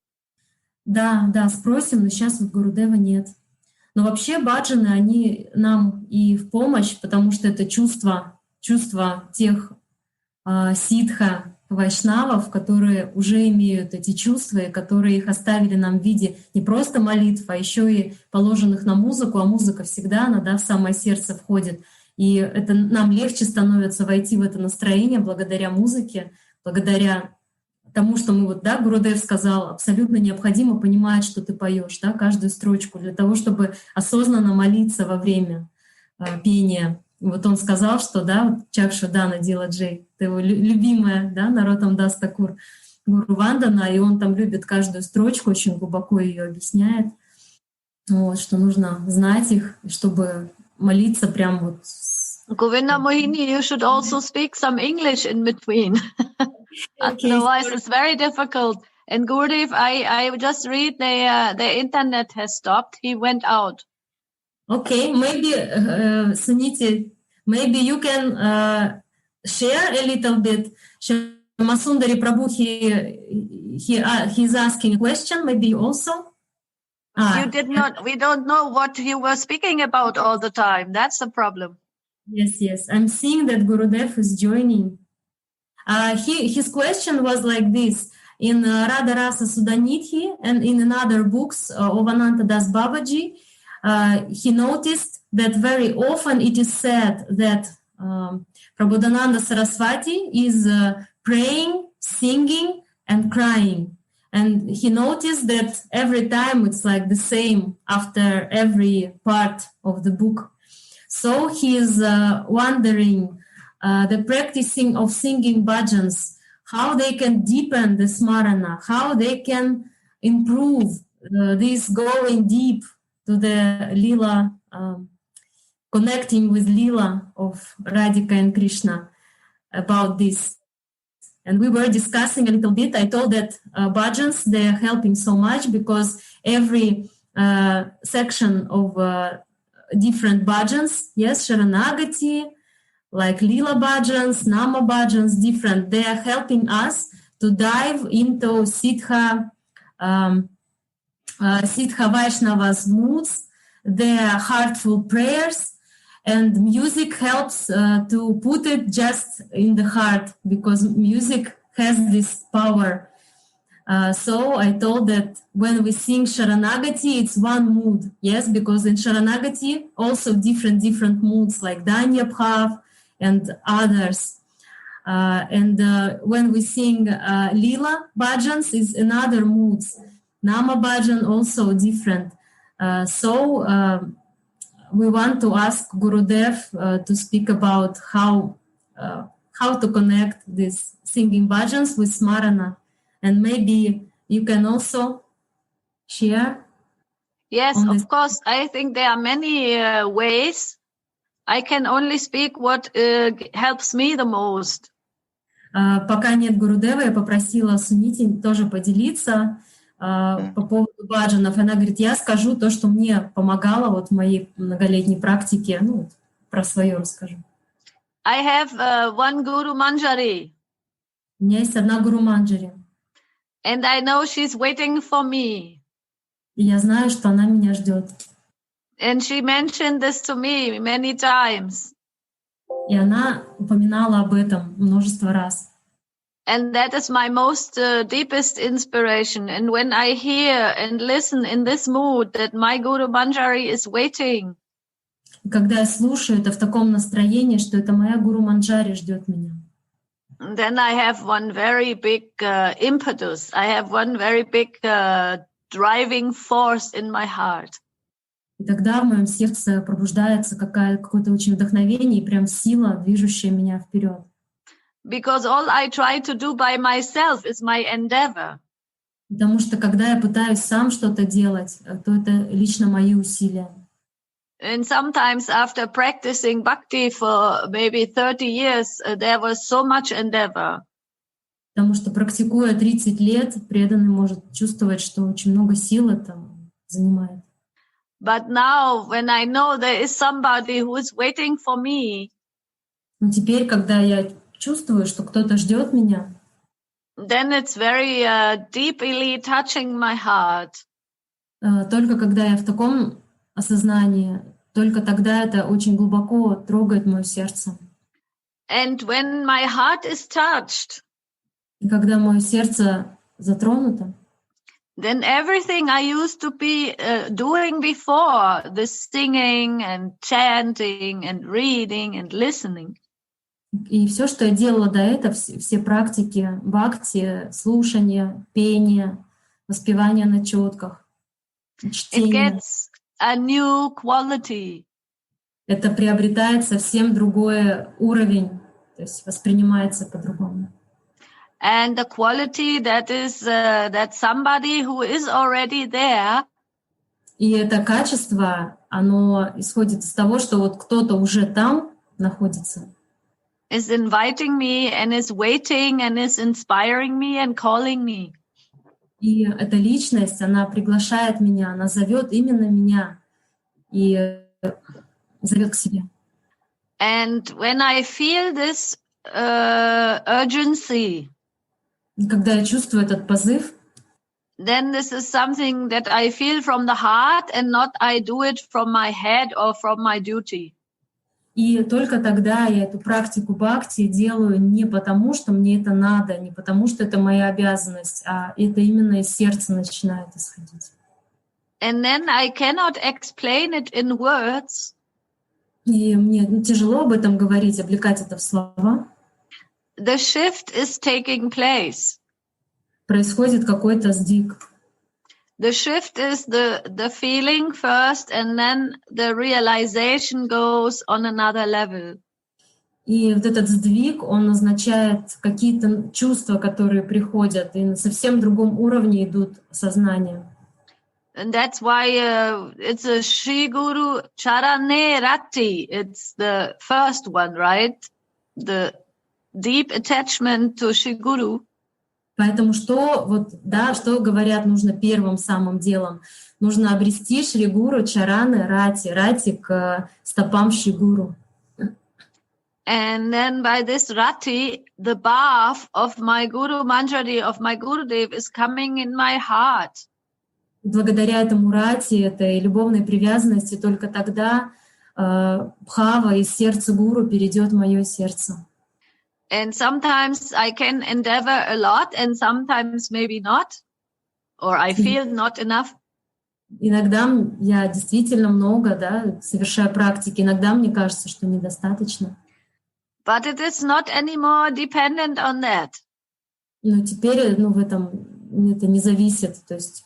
Да, спросим, но сейчас Гурудева нет. Но вообще баджаны, они нам и в помощь, потому что это чувство тех ситха, вайшнавов, которые уже имеют эти чувства, и которые их оставили нам в виде не просто молитв, а еще и положенных на музыку, а музыка всегда, она, в самое сердце входит. И это нам легче становится войти в это настроение благодаря музыке, благодаря тому, что мы Гурудев сказал, абсолютно необходимо понимать, что ты поешь, да, каждую строчку, для того, чтобы осознанно молиться во время пения. Он сказал, что, Чакшадана Дила Джей, это его любимая, Наротам Дас Такур Гуру Вандана, и он там любит каждую строчку, очень глубоко ее объясняет, что нужно знать их, чтобы молиться прям Govinda Mohini, you should also speak some English in between. Otherwise, it's very difficult. And Gurudev, I just read the internet has stopped. He went out. Okay, maybe, Suniti, maybe you can share a little bit. Masundari Prabhu, he's asking a question, maybe also. We don't know what you were speaking about all the time. That's the problem. Yes. I'm seeing that Gurudev is joining. His question was like this. In Radha Rasa Sudhanidhi and in another books of Ananta Das Babaji, he noticed that very often it is said that Prabodhananda Saraswati is praying, singing, and crying. And he noticed that every time it's like the same after every part of the book. So he is wondering the practicing of singing bhajans, how they can deepen the smarana, how they can improve this going deep to the lila, connecting with lila of Radhika and Krishna about this. And we were discussing a little bit. I told that bhajans, they are helping so much because every section of different bhajans, yes, Sharanagati, like lila bhajans, nama bhajans, different. They are helping us to dive into Siddha Siddha Vaishnavas moods, their heartful prayers, and music helps to put it just in the heart, because music has this power. So I told that when we sing Sharanagati, it's one mood, yes, because in Sharanagati also different moods like Danya Bhav and others. And when we sing Lila bhajans, is another moods. Nama bhajan also different. So we want to ask Gurudev to speak about how to connect this singing bhajans with Smarana. And maybe you can also share. Yes, of course. I think there are many ways. I can only speak what helps me the most. Пока нет Гурудева, я попросила Сунити тоже поделиться по поводу баджанов. Она говорит, я скажу то, что мне помогало вот в моей многолетней практике. Ну, про свое расскажу. I have one Guru Manjari. У меня есть одна Гуру Манджари. And I know she's waiting for me. И я знаю, что она меня ждет. And she mentioned this to me many times. И она упоминала об этом множество раз. And that is my most deepest inspiration. And when I hear and listen in this mood that my Guru Manjari is waiting. И когда я слушаю это в таком настроении, что это моя Гуру Манджари ждет меня. Then I have one very big impetus. I have one very big driving force in my heart. И тогда в моем сердце пробуждается какое-то очень вдохновение и прям сила, движущая меня вперед. Because all I try to do by myself is my endeavor. Потому что когда я пытаюсь сам что-то делать, то это лично мои усилия. And sometimes after practicing bhakti for maybe 30 years, there was so much endeavor. Потому что практикуя 30 лет, преданный может чувствовать, что очень много сил это занимает. But now, when I know there is somebody who is waiting for me, но теперь, когда я чувствую, что кто-то ждет меня, then it's very deeply touching my heart. Только когда я в таком осознании, только тогда это очень глубоко трогает мое сердце. And when my heart is touched, и когда мое сердце затронуто, then everything I used to be doing before, the singing and chanting and reading and listening, и все, что я делала до этого, все практики бхакти, слушание, пение, воспевание на четках, чтение, it gets a new quality. Это приобретает совсем другой уровень, то есть воспринимается по-другому. And the quality that is that somebody who is already there. И это качество, оно исходит из того, что вот кто-то уже там находится. Is inviting me and is waiting and is inspiring me and calling me. И эта личность, она приглашает меня, она зовет именно меня и зовет к себе. And when I feel this urgency, и когда я чувствую этот позыв, then this is something that I feel from the heart and not I do it from my head or from my duty. И только тогда я эту практику бхакти делаю не потому, что мне это надо, не потому, что это моя обязанность, а это именно из сердца начинает исходить. And then I cannot explain it in words. И мне тяжело об этом говорить, облекать это в слова. The shift is taking place. Происходит какой-то сдвиг. The shift is the feeling first, and then the realization goes on another level. И вот этот сдвиг, он означает какие-то чувства, которые приходят, и на совсем другом уровне идут сознания. And that's why it's a Shri Guru Charane Rati. It's the first one, right? The deep attachment to Shri Guru. Поэтому что говорят, нужно первым самым делом? Нужно обрести Шри Гуру Чараны Рати к стопам Шри Гуру. And then by this Rati, the bath of my Guru Manjari, of my Gurudev, is coming in my heart. Благодаря этому рати, этой любовной привязанности, только тогда бхава из сердца гуру перейдет в мое сердце. And sometimes I can endeavor a lot and sometimes maybe not, or I feel not enough. Иногда я действительно много, да, совершаю практики, иногда мне кажется, что недостаточно. But it is not anymore dependent on that. Но теперь, в этом это не зависит, то есть.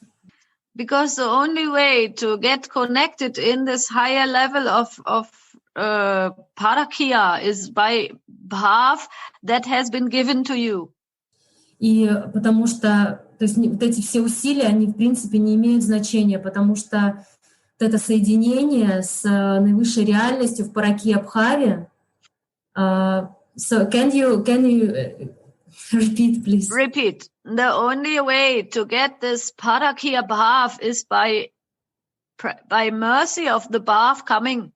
Because the only way to get connected in this higher level of parakya is by bhav that has been given to you. И потому что, то есть вот эти все усилия, они в принципе не имеют значения, потому что вот это соединение с наивысшей реальностью в паракия бхаве. So can you repeat, please? Repeat. The only way to get this parakya bhav is by mercy of the bhav coming.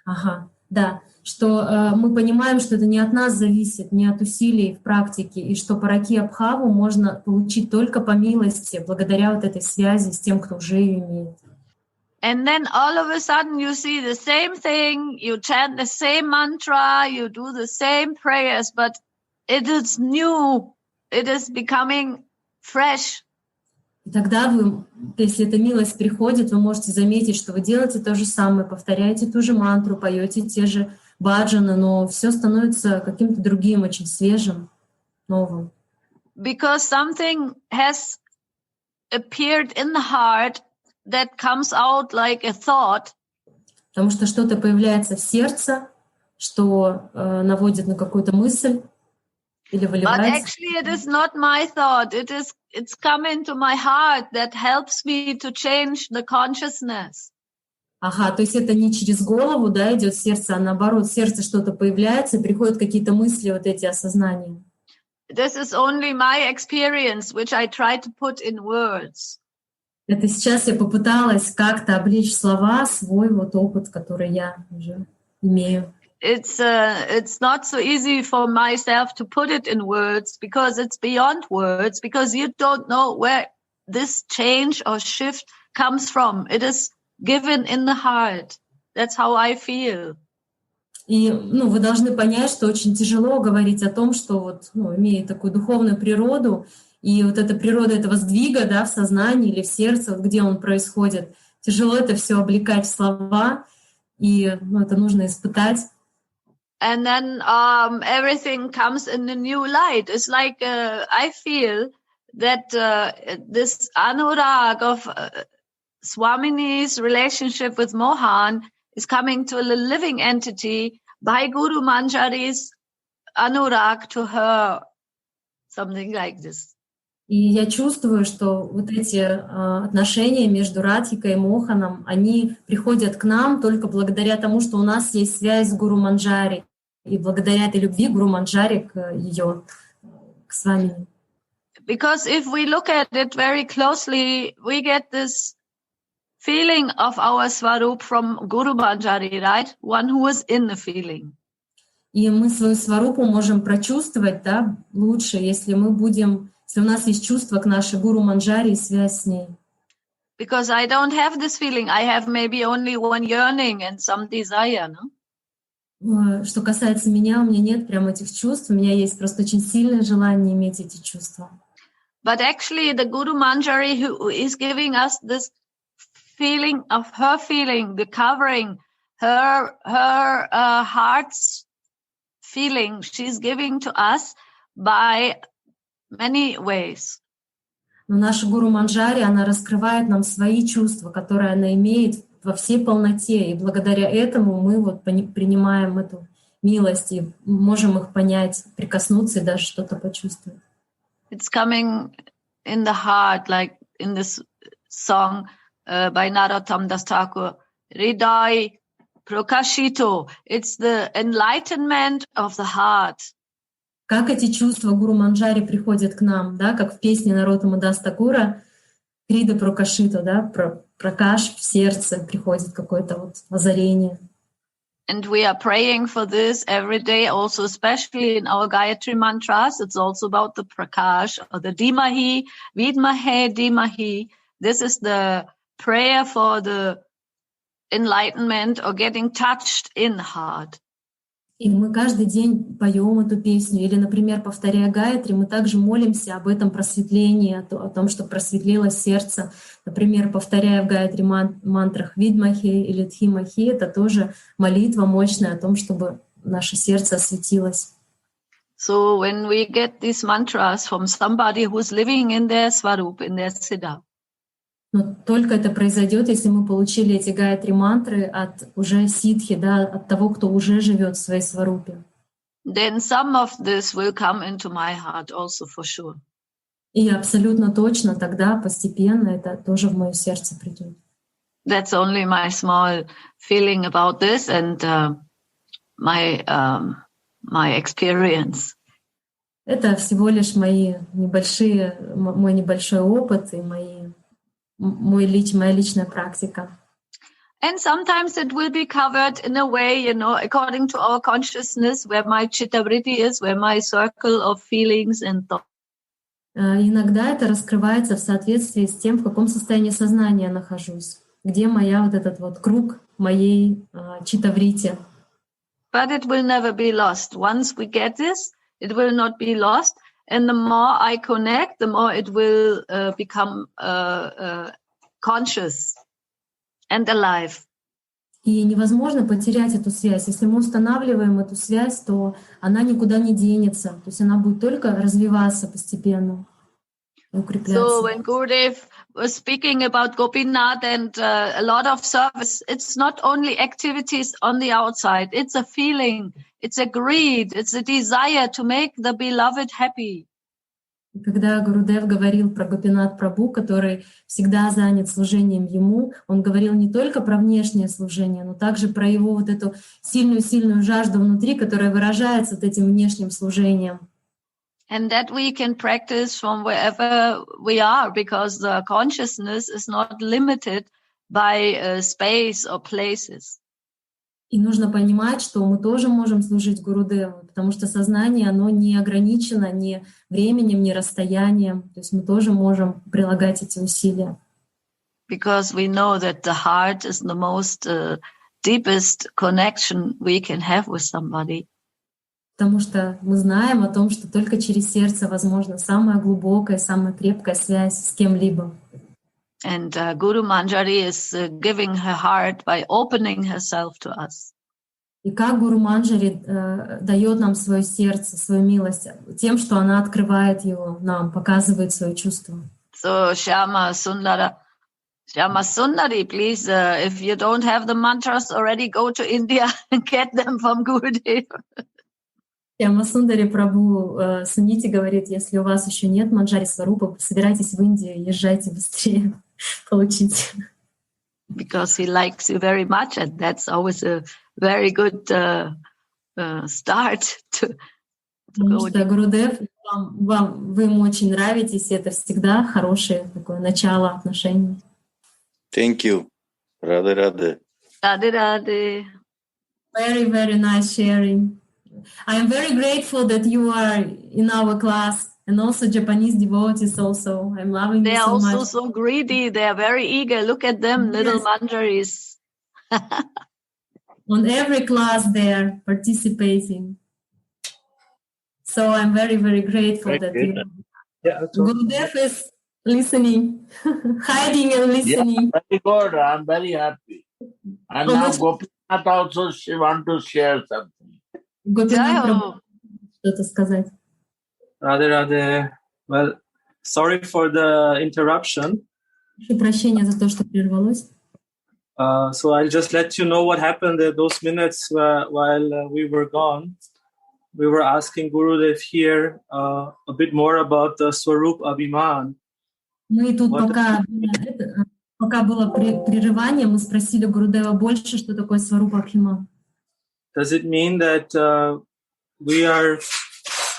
Ага, да. Что мы понимаем, что это не от нас зависит, не от усилий в практике, и что паракия бхаву можно получить только по милости, благодаря вот этой связи с тем, кто уже ее имеет. And then all of a sudden you see the same thing, you chant the same mantra, you do the same prayers, but it is new, it is becoming fresh. И тогда вы, если эта милость приходит, вы можете заметить, что вы делаете то же самое, повторяете ту же мантру, поете те же баджаны, но все становится каким-то другим, очень свежим, новым. Because something has appeared in the heart that comes out like a thought. Потому что что-то появляется в сердце, что наводит на какую-то мысль или выливается. But actually it is not my thought. It's come into my heart that helps me to change the consciousness. Ага, то есть это не через голову, да, идет сердце, а наоборот, в сердце что-то появляется, приходят какие-то мысли, вот эти осознания. This is only my experience, which I try to put in words. Это сейчас я попыталась как-то облечь в слова свой вот опыт, который я уже имею. It's not so easy for myself to put it in words because it's beyond words, because you don't know where this change or shift comes from. It is given in the heart. That's how I feel. И, вы должны понять, что очень тяжело говорить о том, что вот, имеет такую духовную природу, и вот эта природа этого сдвига, да, в сознании или в сердце, вот где он происходит, тяжело это все облекать в слова, и это нужно испытать. And then everything comes in a new light. It's like I feel that this anurag of Swamini's relationship with Mohan is coming to a living entity by Guru Manjari's anurag to her, something like this. И я чувствую, что вот эти отношения между Радхикой и Моханом, они приходят к нам только благодаря тому, что у нас есть связь с Гуру Манджари, и благодаря этой любви Гуру Манджари к ее, к Свамини. Because if we look at it very closely, we get this feeling of our Swarup from Guru Manjari, right? One who is in the feeling. И мы свою сварупу можем прочувствовать, да, лучше, если мы будем, если у нас есть чувство к нашей Гуру Манджари и связь с ней. Because I don't have this feeling. I have maybe only one yearning and some desire, no? Что касается меня, у меня нет прям этих чувств, у меня есть просто очень сильное желание иметь эти чувства. But actually the Guru Manjari who is giving us this feeling of her feeling, the covering, her heart's feeling, she's giving to us by many ways. Но наша Гуру Манджари, она раскрывает нам свои чувства, которые она имеет во всей полноте, и благодаря этому мы вот принимаем эту милость и можем их понять, прикоснуться и даже что-то почувствовать. It's coming in the heart, like in this song by Narottam Das Thakur, Hriday Prakashito. It's the enlightenment of the heart. Как эти чувства Гуру Манджари приходят к нам, да, как в песне Нароттама Дас Такура, Хрида Пракашито, да, пракаш в сердце приходит какое-то вот озарение. And we are praying for this every day, also especially in our Gayatri mantras. It's also about the prakash or the Dimahi, Vidmahe, Dimahi, This is the prayer for the enlightenment or getting touched in heart. И мы каждый день поем эту песню. Или, например, повторяя Гайатри, мы также молимся об этом просветлении, о том, что просветлелось сердце. Например, повторяя в Гайатри мантрах Видмахи или Дхимахи, это тоже молитва мощная о том, чтобы наше сердце осветилось. So when we get these mantras from somebody who's living in their Svarup, in their Siddha, Но только это произойдет, если мы получили эти Гайатри мантры от уже ситхи, да, от того, кто уже живет в своей сварупе. then some of this will come into my heart also for sure. И абсолютно точно тогда постепенно это тоже в мое сердце придет. That's only my small feeling about this and my experience. Это всего лишь мой небольшой опыт и моя личная практика. And sometimes it will be covered in a way, according to our consciousness, where my chitta-vritti is, where my circle of feelings and thoughts. Иногда это раскрывается в соответствии с тем, в каком состоянии сознания я нахожусь, где моя вот этот вот круг моей чита-врити. But it will never be lost. Once we get this, it will not be lost. And the more I connect, the more it will become conscious and alive. И невозможно потерять эту связь. Если мы устанавливаем эту связь, то она никуда не денется. То есть она будет только развиваться постепенно и укрепляться. So when Gurudev was speaking about Gopinath and a lot of service, it's not only activities on the outside. It's a feeling, it's a greed, it's a desire to make the beloved happy. Когда Гурудев говорил про Гопинат Прабху, который всегда занят служением ему, он говорил не только про внешнее служение, но также про его вот эту сильную жажду внутри, которая выражается вот этим внешним служением. And that we can practice from wherever we are, because the consciousness is not limited by space or places. И нужно понимать, что мы тоже можем служить Гурудеву, потому что сознание, оно не ограничено ни временем, ни расстоянием. То есть мы тоже можем прилагать эти усилия. Because we know that the heart is the most deepest connection we can have with somebody. Потому что мы знаем о том, что только через сердце возможна самая глубокая, самая крепкая связь с кем-либо. And Guru Manjari is giving her heart by opening herself to us. И как Гуру Манджари дает нам свое сердце, свою милость, тем, что она открывает его нам, показывает свои чувства. So Shyama Sundari, please, if you don't have the mantras already, go to India and get them from Gurudev. Шьяма Сундари Прабху Сунити говорит, если у вас еще нет Манджари Сварупа, собирайтесь в Индию, езжайте быстрее, получите. Because he likes you very much, and that's always a very good start to Потому что Гурудев, вы ему очень нравитесь, и это всегда хорошее такое начало отношений. Thank you. Радhe. Radhe. Very, very nice sharing. I am very grateful that you are in our class, and also Japanese devotees also. I'm loving They you are so also much. so greedy. They are very eager. Look at them, little manjaris. On every class they are participating. So I'm very, very grateful that you... Gurudev is listening, hiding and listening. Yeah, very good. I'm very happy. And now Gopinath also she want to share something. Гопинат Прабху что-то сказать. Radhe. Well, sorry for the interruption. Прошу прощения за то, что прервалось. So I'll just let you know what happened at those minutes while we were gone. We were asking Gurudev here a bit more about the Swarup Abhiman. Мы тут пока было прерывание, мы спросили Гурудева больше, что такое Сварупа Абхиман. Does it mean that we are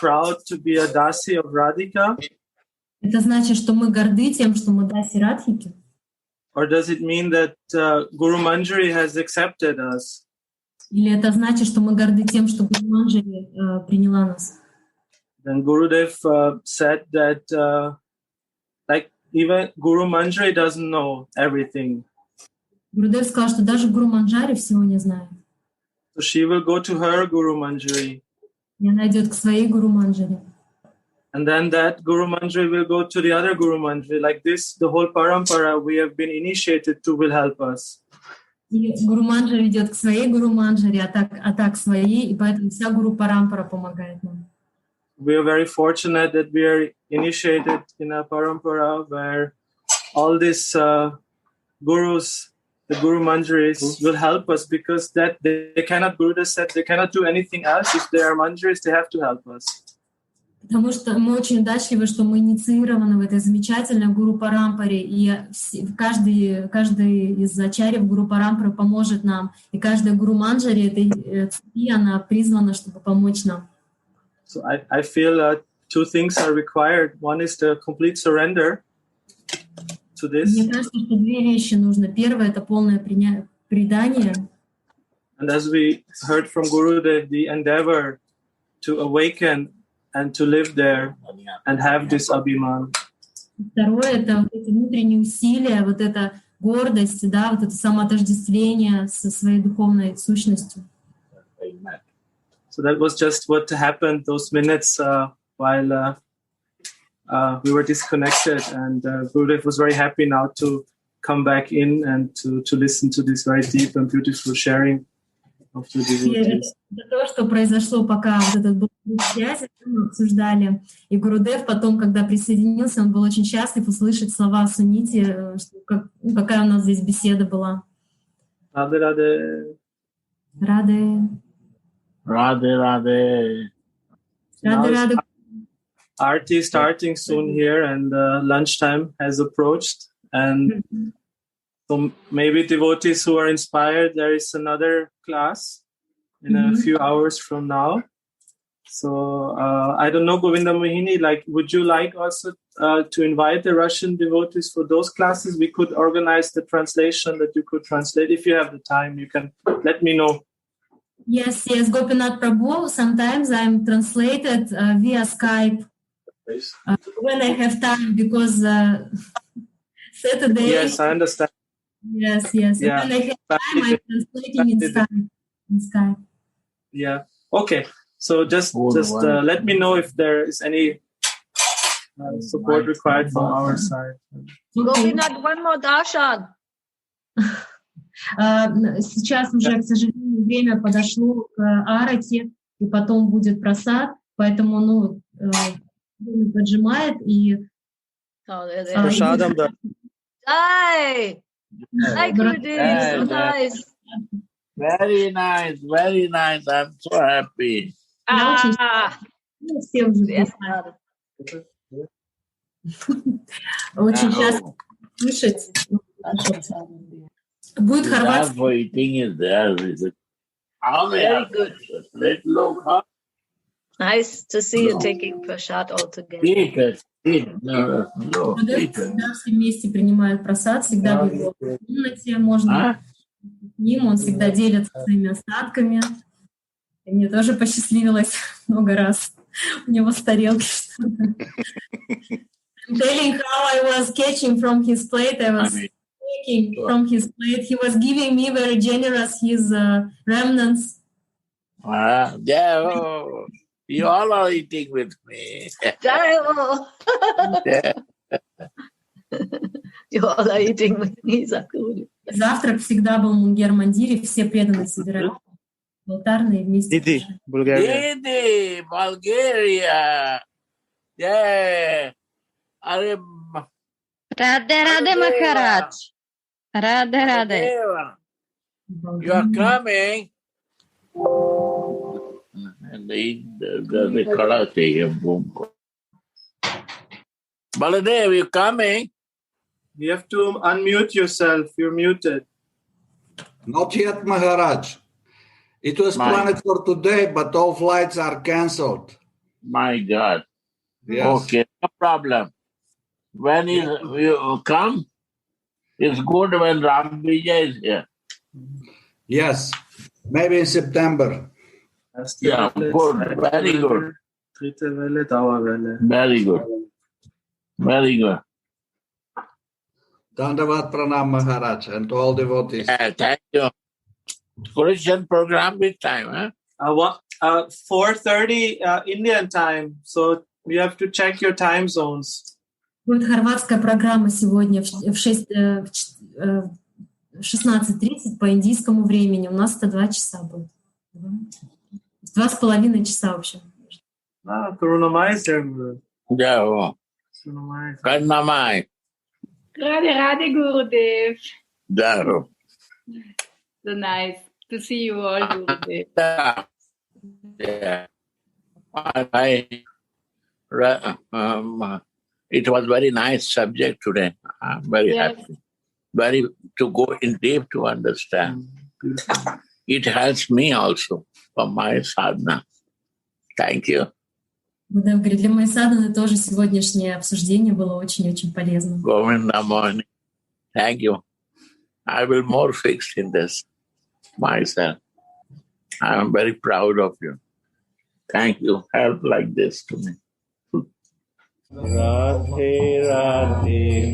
proud to be a dasi of Radhika? Это значит, что мы горды тем, что мы даси Радхики? Or does it mean that Guru Manjari has accepted us? Или это значит, что мы горды тем, что Гуру Манджари приняла нас? Then Gurudev said that even Guru Manjari doesn't know everything. Гурудев сказал, что даже Гуру Манджари всего не знает. So she will go to her Guru Manjari. И она идет к своей Гуру Манджари. And then that Guru Manjari will go to the other Guru Manjari. Like this, the whole parampara we have been initiated to will help us. И Гуру Манджари идет к своей Гуру Манджари, а так к своей, и поэтому вся Гуру Парампара помогает нам. We are very fortunate that we are initiated in a parampara where all these gurus, the Guru Manjaris, will help us because that they cannot, Gurudev said, they cannot do anything else. If they are Manjaris, they have to help us. Потому что мы очень удачливы, что мы инициированы в этой замечательной Гуру Парампаре, и каждый из ачарьев Гуру Парампары поможет нам, и каждая Гуру Манджари этой цепи, она призвана, чтобы помочь нам. So I feel two things are required. One is the complete surrender to this. Мне кажется, что две вещи нужно. Первое — это полное предание. And as we heard from Gurudev, the endeavor to awaken and to live there and have this abhiman. Второе — это вот эти внутренние усилия, вот эта гордость, да, вот это самоотождествление со своей духовной сущностью. So that was just what happened those minutes while we were disconnected, and Gurudev was very happy now to come back in and to listen to this very deep and beautiful sharing of the devotees. Это то, что произошло, пока вот этот был связь, мы обсуждали. И Гурудев потом, когда присоединился, он был очень счастлив услышать слова Сунити, какая у нас здесь беседа была. Radhe Radhe. Радhe. Radhe Radhe. Radhe Radhe. Aarti starting soon here, and lunchtime has approached, and so maybe devotees who are inspired, there is another class in a few hours from now. So I don't know, Govinda Mohini, like, would you like also to invite the Russian devotees for those classes? We could organize the translation that you could translate. If you have the time, you can let me know. Yes, Gopinath Prabhu. Sometimes I'm translated via Skype when I have time, because Saturday. Yes, I understand. Yes. Yeah. When I have time, I'm translating in Skype. Yeah. Okay. So just let me know if there is any support required from our side. Gopinath, one more darshan. Сейчас уже, к сожалению, время подошло к арати, и потом будет прасад, поэтому время поджимает, и... Prashadam da. Hi! Hi, Gurudev. So nice. Very nice, very nice. I'm so happy. Все уже очень счастливы слышать. Будет хорватский. Very good. Nice to see you taking prasad all together. Всегда все вместе принимают прасад, всегда в его комнате можно с ним, он всегда делится своими остатками. И мне тоже посчастливилось много раз у него с тарелки что-то. I'm telling how I was catching from his plate, I was taking from his plate. He was giving me very generous his remnants. You all are eating with me. You all are eating with me, Sakuri. Завтрак всегда был в Мунгер-Мандире, все преданные собирались в алтарные вместе. Didi, Bulgaria. Didi, Bulgaria. Yeah. Radhe Radhe Maharaj. Radhe Radhe. You are coming. And the Kalate. Baladev, you coming? You have to unmute yourself. You're muted. Not yet, Maharaj. It was planned for today, but all flights are cancelled. My God. Yes. Okay, no problem. When you come, it's good when Ram Vijay is here. Yes, maybe in September. Yeah, good. Very good. Very good. Very good. Dandavat Pranam Maharaj and to all devotees. Yeah, thank you. Christian program which time, huh? 4:30 Indian time. So you have to check your time zones. Будет хорватская программа сегодня в 16:30 по индийскому времени. У нас это 2 часа будет. 2,5 часа вообще. Yeah. Karnamai. Radhe Gurudev. Yeah. So nice to see you all, Gurudev. Yeah. It was very nice subject today. I'm very happy. To go in deep to understand. It helps me also for my sadhana. Thank you. Гурудев говорит, для моей садханы тоже сегодняшнее обсуждение было очень-очень полезно. Govinda morning. Thank you. I will more fixed in this myself. I am very proud of you. Thank you. Help like this to me. Radhe Radhe